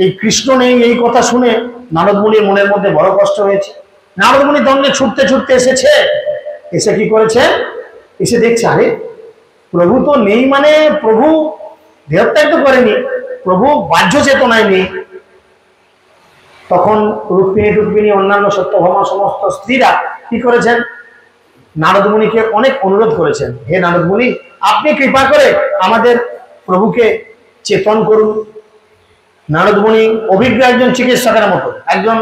এই কৃষ্ণ নেই এই কথা শুনে নারদ মুনির মনের মধ্যে বড় কষ্ট হয়েছে। নারদ মুনি দণ্ডে ছুটতে ছুটতে এসেছে, এসে কি করেছে, এসে দেখছে আরে প্রভু তো নেই, মানে প্রভু দেহত্যাগ তো করেনি, প্রভু বাহ্য চেতনায় নেই। তখন রুক্মিণী অন্যান্য সত্যভামা সমস্ত স্ত্রীরা কি করেছেন, নারদ মুনিকে অনেক অনুরোধ করেছেন, হে নারদ মুনি, আপনি কৃপা করে আমাদের প্রভুকে চেতন করুন। নারদ মুনি অভিজ্ঞ একজন চিকিৎসকের মতো, একজন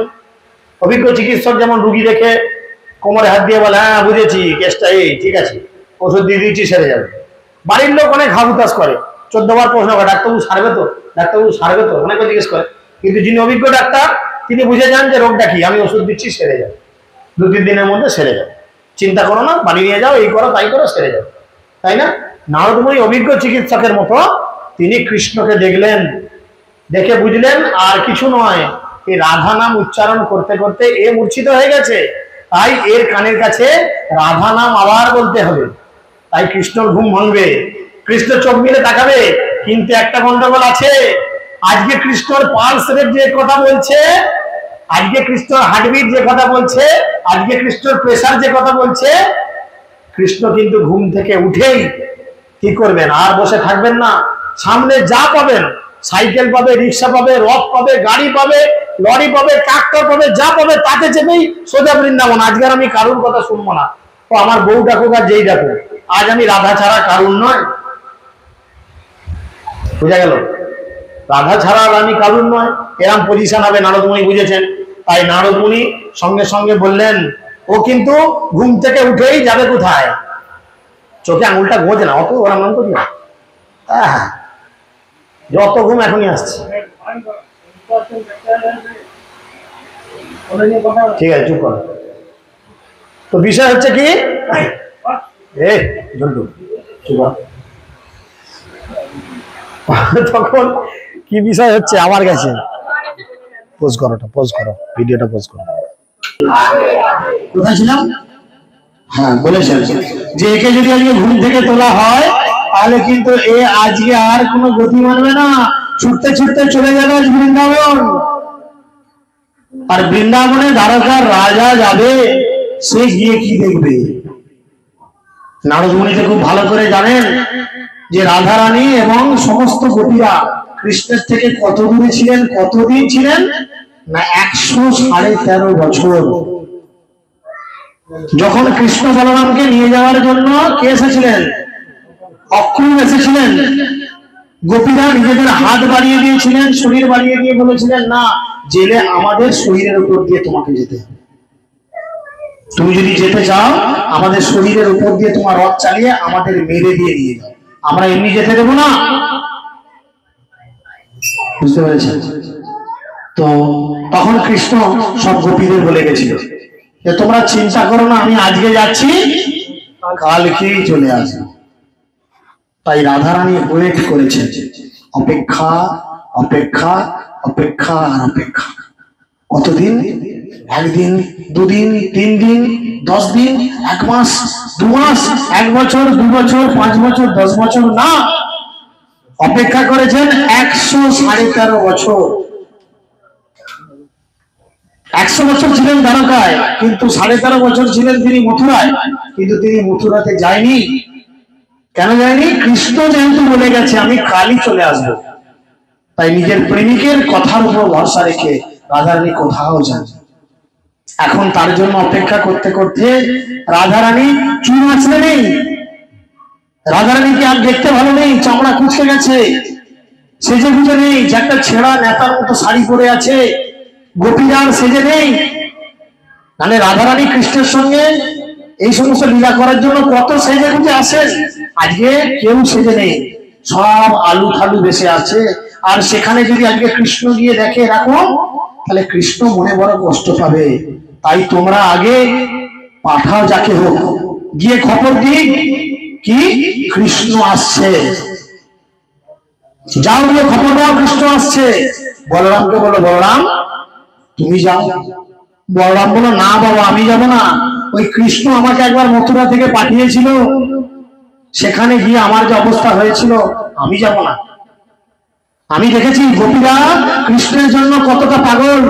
অভিজ্ঞ চিকিৎসক যেমন রুগী দেখে কোমরে হাত দিয়ে বলে হ্যাঁ বুঝেছি কেসটা এই, ঠিক আছে ওষুধ দিয়ে দিচ্ছি সেরে যাবে। বাড়ির লোক অনেক হাবুতাস করে, 14 বার প্রশ্ন করে ডাক্তারবাবু সারবে তো, ডাক্তারবাবু সারবে তো, অনেকে জিজ্ঞেস করে। কিন্তু যিনি অভিজ্ঞ ডাক্তার তিনি বুঝে যান যে রোগটা কি, আমি ওষুধ দিচ্ছি সেরে যাবে, 2-3 দিনের মধ্যে সেরে যাবে, চিন্তা করো না, বাড়ি নিয়ে যাও, এই করো তাই করো, সেরে যাবে, তাই না? নারদ মুনি অভিজ্ঞ চিকিৎসকের মতো তিনি কৃষ্ণকে দেখলেন, দেখে বুঝলেন আর কিছু নয়, এই রাধা নাম উচ্চারণ করতে করতে এ মূর্ছিত হয়ে গেছে, তাই এর কানের কাছে রাধা নাম আবার বলতে হবে। তাই কৃষ্ণর ঘুম ভাঙবে, কৃষ্ণ চোখ মিলে তাকাবে। কিন্তু একটা গন্ডগোল আছে, আজকে কৃষ্ণর পালস রেট যে কথা বলছে, আজকে কৃষ্ণর হার্টবিট যে কথা বলছে, আজকে কৃষ্ণর প্রেসার যে কথা বলছে, কৃষ্ণ কিন্তু ঘুম থেকে উঠেই কি করবেন, আর বসে থাকবেন না। সামনে যা পাবেন, সাইকেল পাবে, রিক্সা পাবে, রথ পাবে, গাড়ি পাবে, লরি পাবে, ট্রাক্টর পাবে, যা পাবে তাতে চেপেই সোজা বৃন্দাবন। আজকে আমি কারুর কথা শুনবো না, তো আমার বউ ডাকুক আর যেই ডাকুক, আজ আমি রাধা ছাড়া কারুর নয়। বুঝা গেল? রাধা ছাড়া আর আমি কারুর নয়, এরম পজিশন হবে। নারদ মুনি বুঝেছেন, তাই নারদ মুনি সঙ্গে সঙ্গে বললেন, ও কিন্তু ঘুম থেকে উঠেই যাবে কোথায়, চোখে আঙুলটা গোজে না, অত ওরা মন করি না, যত ঘুম এখনই আসছে। ঠিক আছে চুপ কর। তো বিষয় হচ্ছে কি, তখন কি বিষয় হচ্ছে আমার কাছে, পোজ করো, ভিডিওটা পোজ করো। কোথায় ছিলাম? হ্যাঁ বলেছেন যে একে যদি আজকে ঘুম থেকে তোলা হয় তাহলে কিন্তু এ আজকে আর কোনো গতি মানবে না, ছুটতে ছুটতে চলে যাবে বৃন্দাবন। আর বৃন্দাবনে দ্বারকার রাজা যাবে, সে গিয়ে কি দেখবে? নারদ মুনি খুব ভালো করে জানেন যে রাধারানী এবং সমস্ত গোপীরা কৃষ্ণের থেকে কত দূরে ছিলেন, কতদিন ছিলেন না 113.5 বছর। যখন কৃষ্ণ বলরামকে নিয়ে যাওয়ার জন্য কে এসেছিলেন, অক্রূর এসেছিলেন, গোপীরা নিজেদের হাত বাড়িয়ে দিয়েছিলেন, শরীর বাড়িয়ে দিয়ে বলেছিলেন না, জেলে আমাদের শরীরের উপর দিয়ে তোমাকে যেতে হবে, তুমি যদি যেতে চাও আমাদের শরীরের উপর দিয়ে তোমার রথ চালিয়ে আমাদের মেরে দিয়ে নিয়ে যাও, আমরা এমনি যেতে দেবো না। বুঝতে পেরেছেন? তো তখন কৃষ্ণ সব গোপীদের বলে গেছিল যে তোমরা চিন্তা করো না, আমি আজকে যাচ্ছি, কালকেই চলে আসবো। তাই রাধারানী ওয়েট করেছেন, অপেক্ষা অপেক্ষা অপেক্ষা আর অপেক্ষা। কতদিন? 1 দিন, 2 দিন, 3 দিন, 10 দিন, 1 মাস, 2 মাস, 1 বছর, 2 বছর, 5 বছর, 10 বছর না, অপেক্ষা করেছেন 113.5 বছর। 100 বছর ছিলেন দ্বারকায়, কিন্তু 13.5 বছর ছিলেন তিনি মথুরায়। কিন্তু তিনি মথুরাতে যায়নি। কেন যায়নি? কৃষ্ণ যেহেতু বলে গেছে আমি কালই চলে আসবো, তাই নিজের প্রেমিকের কথার উপর ভরসা রেখে রাধারানী কোথাও যান। এখন তার জন্য অপেক্ষা করতে করতে রাধারানী চুল আসলে নেই, রাধারানীকে আর দেখতে ভালো নেই, চামড়া কুচকে গেছে, সেজে গুজে নেই, যে একটা ছেঁড়া নেতার মতো শাড়ি পরে আছে, গোপীরা সেজে নেই। মানে রাধারানী কৃষ্ণের সঙ্গে এই সমস্ত লীলা করার জন্য কত সেজে গুজে আসেন, আজকে কেউ সেজে নেই, সব আলু থালু বেশে আছে। আর সেখানে যদি আজকে কৃষ্ণ গিয়ে দেখে এরকম, তাহলে কৃষ্ণ মনে বড় কষ্ট পাবে। তাই তোমরা আগে পাঠাও যাকে হোক, গিয়ে খবর দিক কি কৃষ্ণ আসছে, যাও গিয়ে খবর দাও কৃষ্ণ আসছে। বলরামকে বলো, বলরাম তুমি যাও। বলরাম বলো, না বাবা আমি যাব না, ওই কৃষ্ণ আমাকে একবার মথুরা থেকে পাঠিয়েছিল, সেখানে গিয়ে আমার যে অবস্থা হয়েছিল, আমি যাব না। আমি দেখেছি গোপীরা কৃষ্ণের জন্য কতটা পাগল,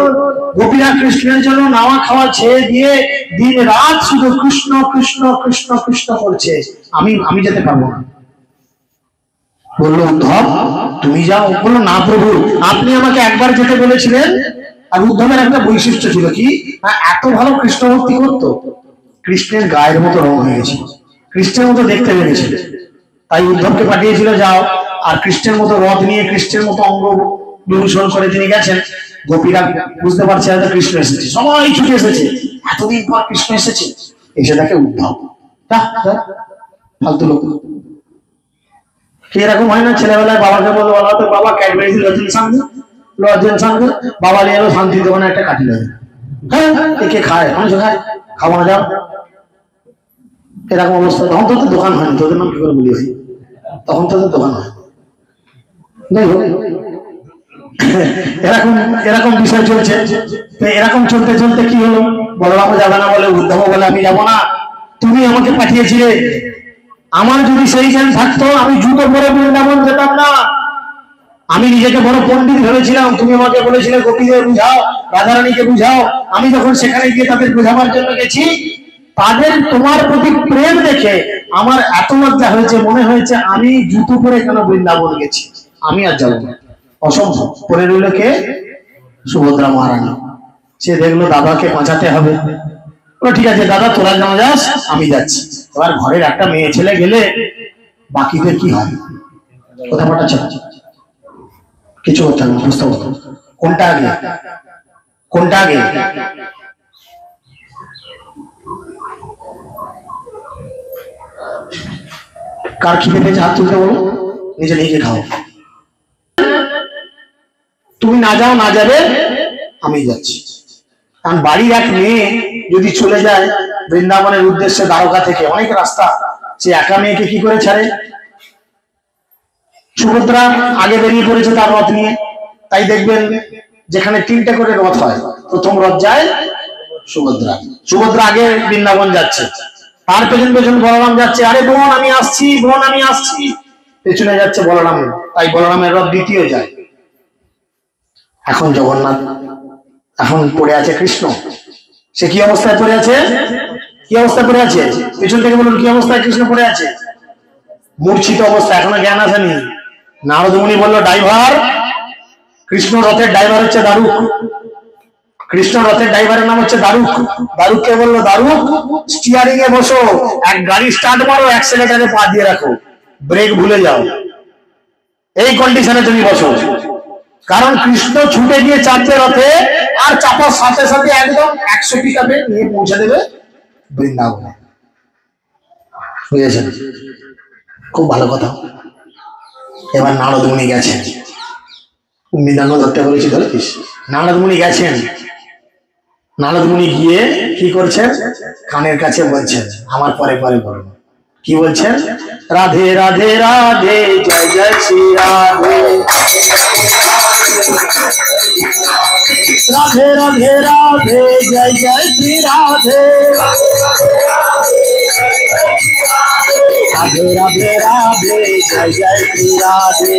গোপীরা কৃষ্ণের জন্য নাওয়া খাওয়া ছেড়ে দিয়ে দিন রাত শুধু কৃষ্ণ কৃষ্ণ কৃষ্ণ কৃষ্ণ করছে, আমি যেতে পারবো না। বললো উদ্ধব তুমি যাও। বললো না প্রভু, আপনি আমাকে একবার যেতে বলেছিলেন। আর উদ্ধবের একটা বৈশিষ্ট্য ছিল কি, এত ভালো কৃষ্ণ ভক্তি করতো, কৃষ্ণের গায়ের মতো রং হয়ে গেছিল, কৃষ্ণের মতো দেখতে লেগেছিল। তাই উদ্ধবকে পাঠিয়েছিল যাও, আর কৃষ্ণের মতো রথ নিয়ে কৃষ্ণের মতো অঙ্গ অনুসরণ করে তিনি গেছেন। গোপীরা বুঝতে পারছে হয়তো কৃষ্ণ এসেছে, সবাই ছুটে এসেছে, এতদিন পর কৃষ্ণ এসেছে। এসে দেখে উদ্ধব, ফালতু লোক। এরকম হয় না, ছেলেবেলায় বাবাকে বললো, বলা তো বাবা ক্যাডবেরি লজেন সঙ্গে বাবা নিয়ে এলো শান্তি দোকানে একটা কাটি লাগে, হ্যাঁ কে খায়, মানুষ খায়, খাবো না যাও, এরকম অবস্থা। তখন তো দোকান হয়নি, তোদের নাম কি করে বলি ভাই, তখন তো দোকান হয়। যাই হোক, এরকম এরকম বিষয় চলছে। এরকম চলতে চলতে কি হলো, বলরামও যাবে না বলে, উদ্ধব বলে আমি যাবো না, তুমি আমাকে পাঠিয়েছিলে, আমার যদি সেই জ্ঞান থাকতো আমি জুতো পরে বৃন্দাবন যেতাম না। আমি নিজেকে বড় পণ্ডিত ভেবেছিলাম, তুমি আমাকে বলেছিলে গোপীদের বুঝাও, রাধারানীকে বুঝাও। আমি যখন সেখানে গিয়ে তাদের বোঝাবার জন্য গেছি, তাদের তোমার প্রতি প্রেম দেখে আমার এত লজ্জা হয়েছে, মনে হয়েছে আমি জুতো পরে কেন বৃন্দাবন গেছি, আমি আর যাবো না। অসম্ভব। পরে রইল কে, সুভদ্রা মহারানী। সে দেখলো দাদাকে বাঁচাতে হবে, ঠিক আছে দাদা তোরা না যাস আমি যাচ্ছি। এবার ঘরের একটা মেয়ে ছেলে গেলে বাকিদের কি হয়, কথা পাঠাচ্ছে কিছু করতে হবে, বুঝতে পারতো কোনটা আগে কোনটা আগে। কার খিদে পেয়েছে হাত তুলতে বলো, নিজে নিজে খাও। তুমি না যাও, না যাবে, আমি যাচ্ছি। কারণ বাড়ির এক মেয়ে যদি চলে যায় বৃন্দাবনের উদ্দেশ্যে, দ্বারকা থেকে অনেক রাস্তা, সে একা মেয়েকে কি করে ছাড়ে। সুভদ্রা আগে বেরিয়ে পড়েছে তার রথ নিয়ে। তাই দেখবেন যেখানে 3টে করে রথ হয়, প্রথম রথ যায় সুভদ্রা, সুভদ্রা আগে বৃন্দাবন যাচ্ছে, তার পেছন পেছন বলরাম যাচ্ছে, আরে বোন আমি আসছি, বোন আমি আসছি, পেছনে যাচ্ছে বলরাম। তাই বলরামের রথ দ্বিতীয় যায়। এখন জগন্নাথ, এখন পড়ে আছে কৃষ্ণ, সে কি অবস্থায় পড়ে আছে, কি অবস্থায় পড়ে আছে, পেছন থেকে বলুন কি অবস্থায় কৃষ্ণ পড়ে আছে, মূর্ছিত অবস্থা, এখনো জ্ঞান আসেনি। নারদ মুনি বললো ড্রাইভার, কৃষ্ণ রথের ড্রাইভার হচ্ছে দারুক, কৃষ্ণ রথের ড্রাইভারের নাম হচ্ছে দারুক। দারুককে বললো দারুক স্টিয়ারিং এ বসো, এক গাড়ি স্টার্ট মারো, অ্যাক্সেলেটারে পা দিয়ে রাখো, ব্রেক ভুলে যাও, এই কন্ডিশনে তুমি বসো। কারণ কৃষ্ণ ছুটে গিয়ে চাপবে রথে, আর চাপার সাথে সাথে একদম 100 পিকাপে নিয়ে পৌঁছে দেবে বৃন্দাবনে। বুঝেছেন, খুব ভালো কথা। এবার নারদ মুনি গেছেন, মৃদঙ্গ ধরতে বলেছি ধরেছিস, নারদ মুনি গেছেন। নারদ মুনি গিয়ে কি করছেন, কানের কাছে বলছেন, আমার পরে পরে বলুন কি বলছেন, রাধে রাধে রাধে জয় জয় শ্রী রাধে, রাধে রাধে রাধে জয় জয় শ্রী রাধে, রাধে রাধে রাধে জয় জয় শ্রী রাধে,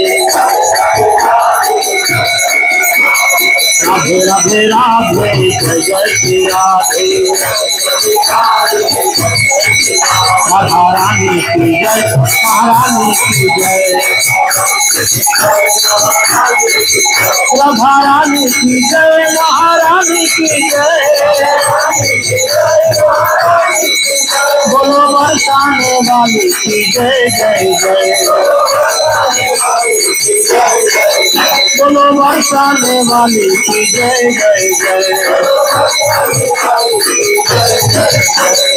রাধে রাধে রাধে জয় জয় শ্রী রাধে, महारानी की जय, महारानी की जय, महारानी की जय, महारानी की जय, बोलो बरसाने वाली की जय जय जय। बोलो बरसाने वाली की जय जय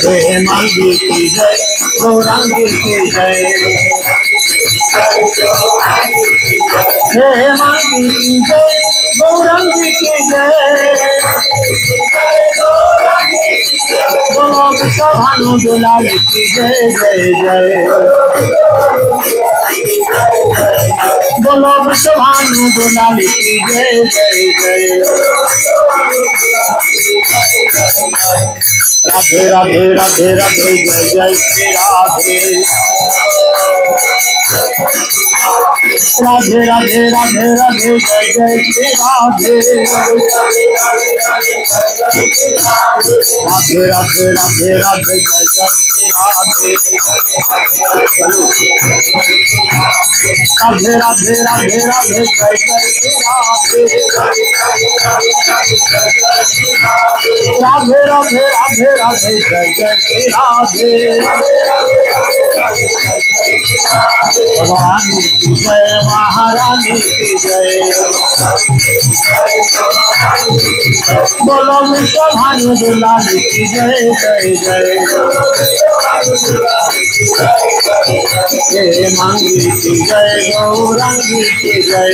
जय, मांगी की जय, गौरांगी की जय, मांगी की जय, गौरांगी की जय, बोलो भानु दुलारी की जय जय जय, बोलो भानु दुलारी की जय जय जय, राधे राधे राधे राधे जय जय श्री राधे, राधे राधे राधे राधे जय जय श्री राधे, राधे राधे राधे राधे जय जय श्री राधे, राधे राधे राधे राधे जय जय श्री राधे, राधे राधे राधे राधे जय जय श्री राधे, भगवान की जय, महारानी की जय, बोलो विश्व भानु दुलारी की जय जय जय, मांगी की जय, गौरांगी की जय,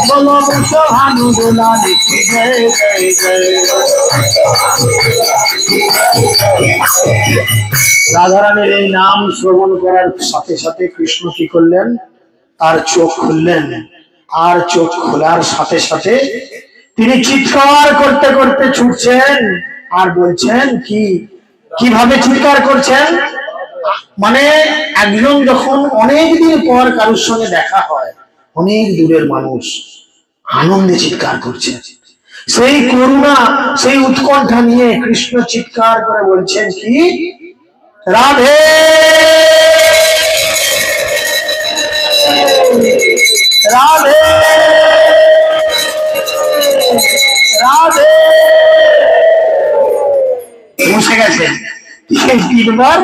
बोलो विश्व भानु दुलारी की जय जय जय। রাধা রানীর এই নাম শ্রবণ করার সাথে সাথে কৃষ্ণ কি করলেন, তার চোখ খুললেন, আর চোখ খোলার সাথে সাথে তিনি চিৎকার করতে করতে ছুটছেন আর বলছেন কি, কিভাবে চিৎকার করছেন, মানে একজন যখন অনেকদিন পর কারোর সঙ্গে দেখা হয়, অনেক দূরের মানুষ, আনন্দে চিৎকার করছে, সেই করুণা সেই উৎকণ্ঠা নিয়ে কৃষ্ণ চিৎকার করে বলছেন কি, রাধে রাধে রাধে, বসে গেছেন তিনবার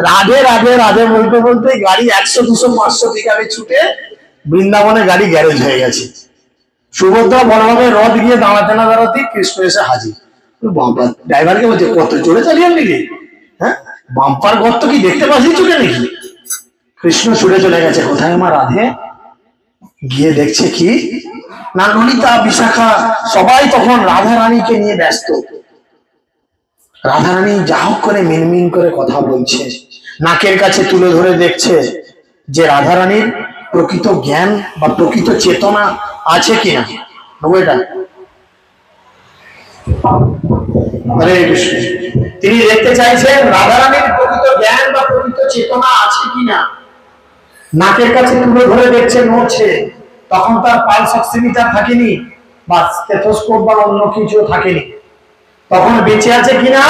রাধে রাধে রাধে বলতে বলতে গাড়ি 100-200-500 পিকআপে ছুটে বৃন্দাবনে গাড়ি গ্যারেজ হয়ে গেছে। সুভদ্রা বলরামের রথ গিয়ে দাঁড়াতে না দাঁড়াতে কৃষ্ণ এসে হাজির। বাবা ড্রাইভারকে বলছে, কত জোরে চালিয়ে নিলি, হ্যাঁ বাম্পার গর্ত কি দেখতে পাচ্ছি চোখে নাকি? কৃষ্ণ ছুটে চলে গেছে। কোথায় আমার রাধে? গিয়ে দেখছে কি না, ললিতা বিশাখা সবাই তখন রাধা রানীকে নিয়ে ব্যস্ত। রাধা রানী যা হোক করে মিনমিন করে কথা বলছে, নাকের কাছে তুলে ধরে দেখছে যে রাধা রানীর প্রকৃত জ্ঞান বা প্রকৃত চেতনা আছে কিনা। এটা তিনি দেখতে চাইছেন রাধা রানীর প্রকৃত জ্ঞান বা প্রকৃত চেতনা আছে কিনা। নাকের কাছে তুলে ধরে দেখছে, নড়ছে। তখন তার পালস অক্সিমিটার থাকেনি বা স্টেথোস্কোপ বা অন্য কিছু থাকেনি। তখন বেঁচে আছে কিনা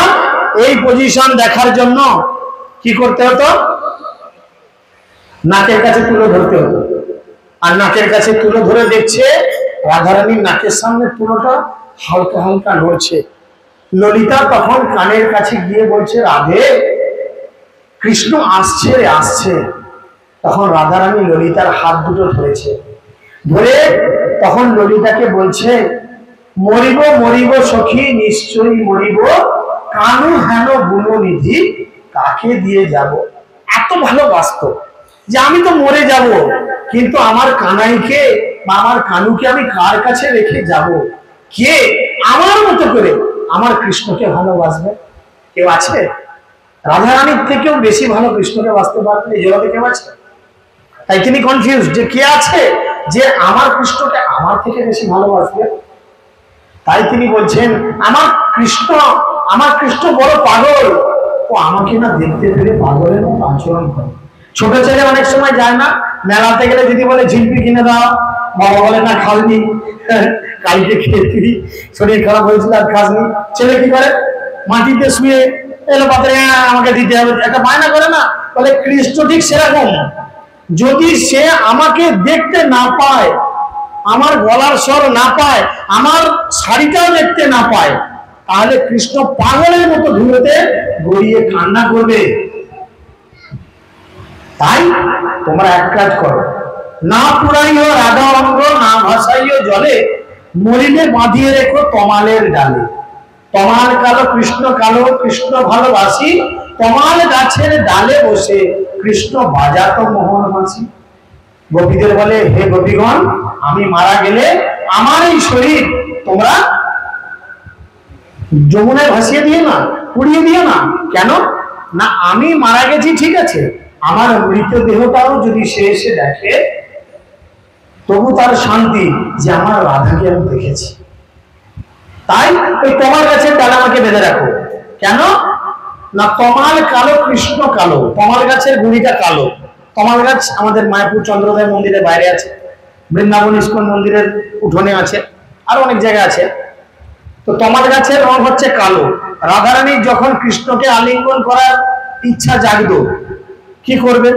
এই পজিশন দেখার জন্য কি করতে হতো, নাকের কাছে তুলে ধরতে হতো। আর নাকের কাছে তুলে ধরে দেখছে রাধারানীর নাকের সামনে পুরোটা হালকা হালকা নড়ছে। ললিতা তখন কানের কাছে গিয়ে বলছে, রাধে কৃষ্ণ আসছে রে আসছে। তখন রাধারানী ললিতার হাত দুটো ধরেছে, ধরে তখন ললিতাকে বলছে, মরিব মরিব সখী নিশ্চয়ই মরিব, কানু হেন গুণনিধি কাকে দিয়ে যাব। এত ভালোবাসত যে আমি তো মরে যাব, কিন্তু আমার কানাইকে বা আমার কানুকে আমি কার কাছে রেখে যাব? কে আমার মতো করে আমার কৃষ্ণকে ভালোবাসবে? কেউ আছে? রাধারানীর থেকেও বেশি ভালো কৃষ্ণকে বাঁচতে পারবেন এই জগতে কেউ আছে? তাই তিনি কনফিউজ যে কে আছে যে আমার কৃষ্ণকে আমার থেকে বেশি ভালোবাসবে। তাই তিনি বলছেন, আমার কৃষ্ণ বড় পাগল, ও আমাকে না দেখতে পেরে পাগলের মতো আচরণ করে। ছোট ছেলে অনেক সময় যায় না, মেলাতে গেলে যদি বলে ঝিলপি কিনে দাও, বাবা বলে না খাসনি, কালকে খেয়েছি, শরীর খারাপ হয়েছিল আর খাসনি। ছেলে কি করে, মাটিতে শুয়ে এলো পাত্রে, আমাকে দিতে হবে, একটা বায়না করে না। বলে কৃষ্ণ ঠিক সেরকম, যদি সে আমাকে দেখতে না পায়, আমার গলার স্বর না পায়, আমার শাড়িটাও দেখতে না পায়, তাহলে কৃষ্ণ পাগলের মতো ধুলোতে গড়িয়ে কান্না করবে। তাই তোমরা এক কাজ করো, না পুরাইও রাধা অঙ্গ, না ভাসাইও জলে, মরিলে বাঁধিয়ে রেখো তমালের ডালে। তমাল কালো কৃষ্ণ কালো, কৃষ্ণ ভালোবাসি, তমাল গাছের ডালে বসে কৃষ্ণ বাজাতো মোহন বাঁশি। গোপীদের বলে, হে গোপীগণ, আমি মারা গেলে আমার এই শরীর তোমরা যমুনায় ভাসিয়ে দিও না, পুড়িয়ে দিও না। কেন না, আমি মারা গেছি ঠিক আছে, আমার মৃতদেহটাও যদি সে এসে দেখে তবু তার শান্তি যে আমার রাধাকে আমি দেখেছি। তাই ওই তমাল গাছের ডালে আমাকে বেঁধে রাখো। কেন না, তমাল কালো কৃষ্ণ কালো, তমাল গাছের গুড়িটা কালো। তমাল গাছ আমাদের মায়াপুর চন্দ্রোদয় মন্দিরের বাইরে আছে, বৃন্দাবন ইস্কন মন্দিরের উঠোনে আছে, আর অনেক জায়গা আছে। তো তমাল গাছের রং হচ্ছে কালো। রাধারানীর যখন কৃষ্ণকে আলিঙ্গন করার ইচ্ছা জাগতো, কি করবে?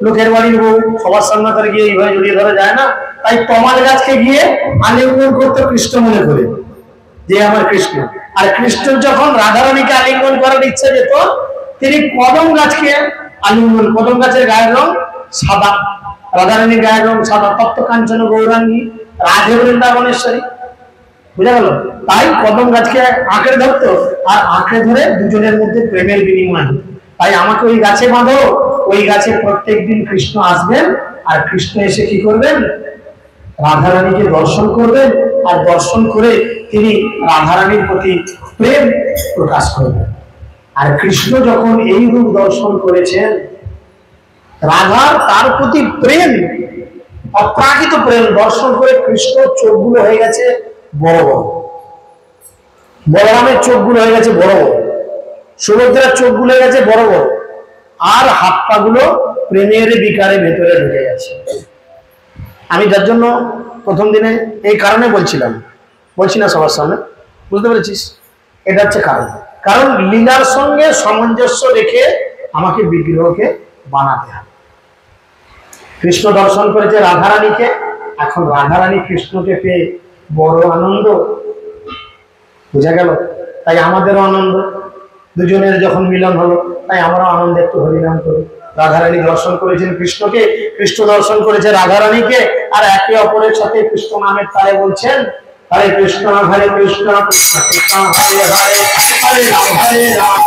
লোকের বাড়ির বউ সবার সামনে তার গিয়ে এইভাবে জড়িয়ে ধরা যায় না, তাই তমাল গাছকে গিয়ে আলিঙ্গন করতে কৃষ্ণ মনে করে যে আমার কৃষ্ণ। আর কৃষ্ণ যখন রাধারানীকে আলিঙ্গন করার ইচ্ছা যেত, তিনি কদম গাছকে আলিঙ্গন, কদম গাছের গায়ের রং সাদা, রাধারানীর গায়ের রং সাদা, তপ্ত কাঞ্চন গৌরাঙ্গী রাধে বৃন্দাবনেশ্বরী, বুঝা গেল? তাই কদম গাছকে আঁকড়ে ধরতো, আর আঁকড়ে ধরে দুজনের মধ্যে প্রেমের বিনিময়। তাই আমাকে ওই গাছে বাঁধো, ওই গাছে প্রত্যেকদিন কৃষ্ণ আসবেন, আর কৃষ্ণ এসে কি করবেন? রাধারানীকে দর্শন করবেন, আর দর্শন করে তিনি রাধারানীর প্রতি প্রেম প্রকাশ করবেন। আর কৃষ্ণ যখন এই রূপ দর্শন করেছেন, রাধার তার প্রতি প্রেম, অপ্রাকৃত প্রেম দর্শন করে কৃষ্ণ চোখগুলো হয়ে গেছে বড় বড়, বলরামের চোখগুলো হয়ে গেছে বড় বড়, সুভদ্রার চোখগুলো হয়ে গেছে বড় বড়, আর হাত পা গুলো প্রেমের বিকারে ভেতরে ঢুকে গেছে। আমি যার জন্য প্রথম দিনে এই কারণে বলছি না সবার সামনে, বুঝতে পেরেছিস? এটা হচ্ছে কারণ, কারণ লীলার সঙ্গে সামঞ্জস্য রেখে আমাকে বিগ্রহকে বানাতে হবে। কৃষ্ণ দর্শন করেছে রাধারানীকে, এখন রাধারানী কৃষ্ণকে পেয়ে বড় আনন্দ, বুঝা গেল? তাই আমাদেরও আনন্দ, দুজনের যখন মিলন হলো, তাই আমরাও আনন্দে একটু হরিনাম করি। রাধারানী দর্শন করেছেন কৃষ্ণকে, কৃষ্ণ দর্শন করেছে রাধারানীকে, আর একে অপরের সাথে কৃষ্ণ নামের তালে বলছেন, হরে কৃষ্ণ হরে কৃষ্ণ কৃষ্ণ কৃষ্ণ হরে হরে, হরে রাম হরে রাম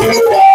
Thank you.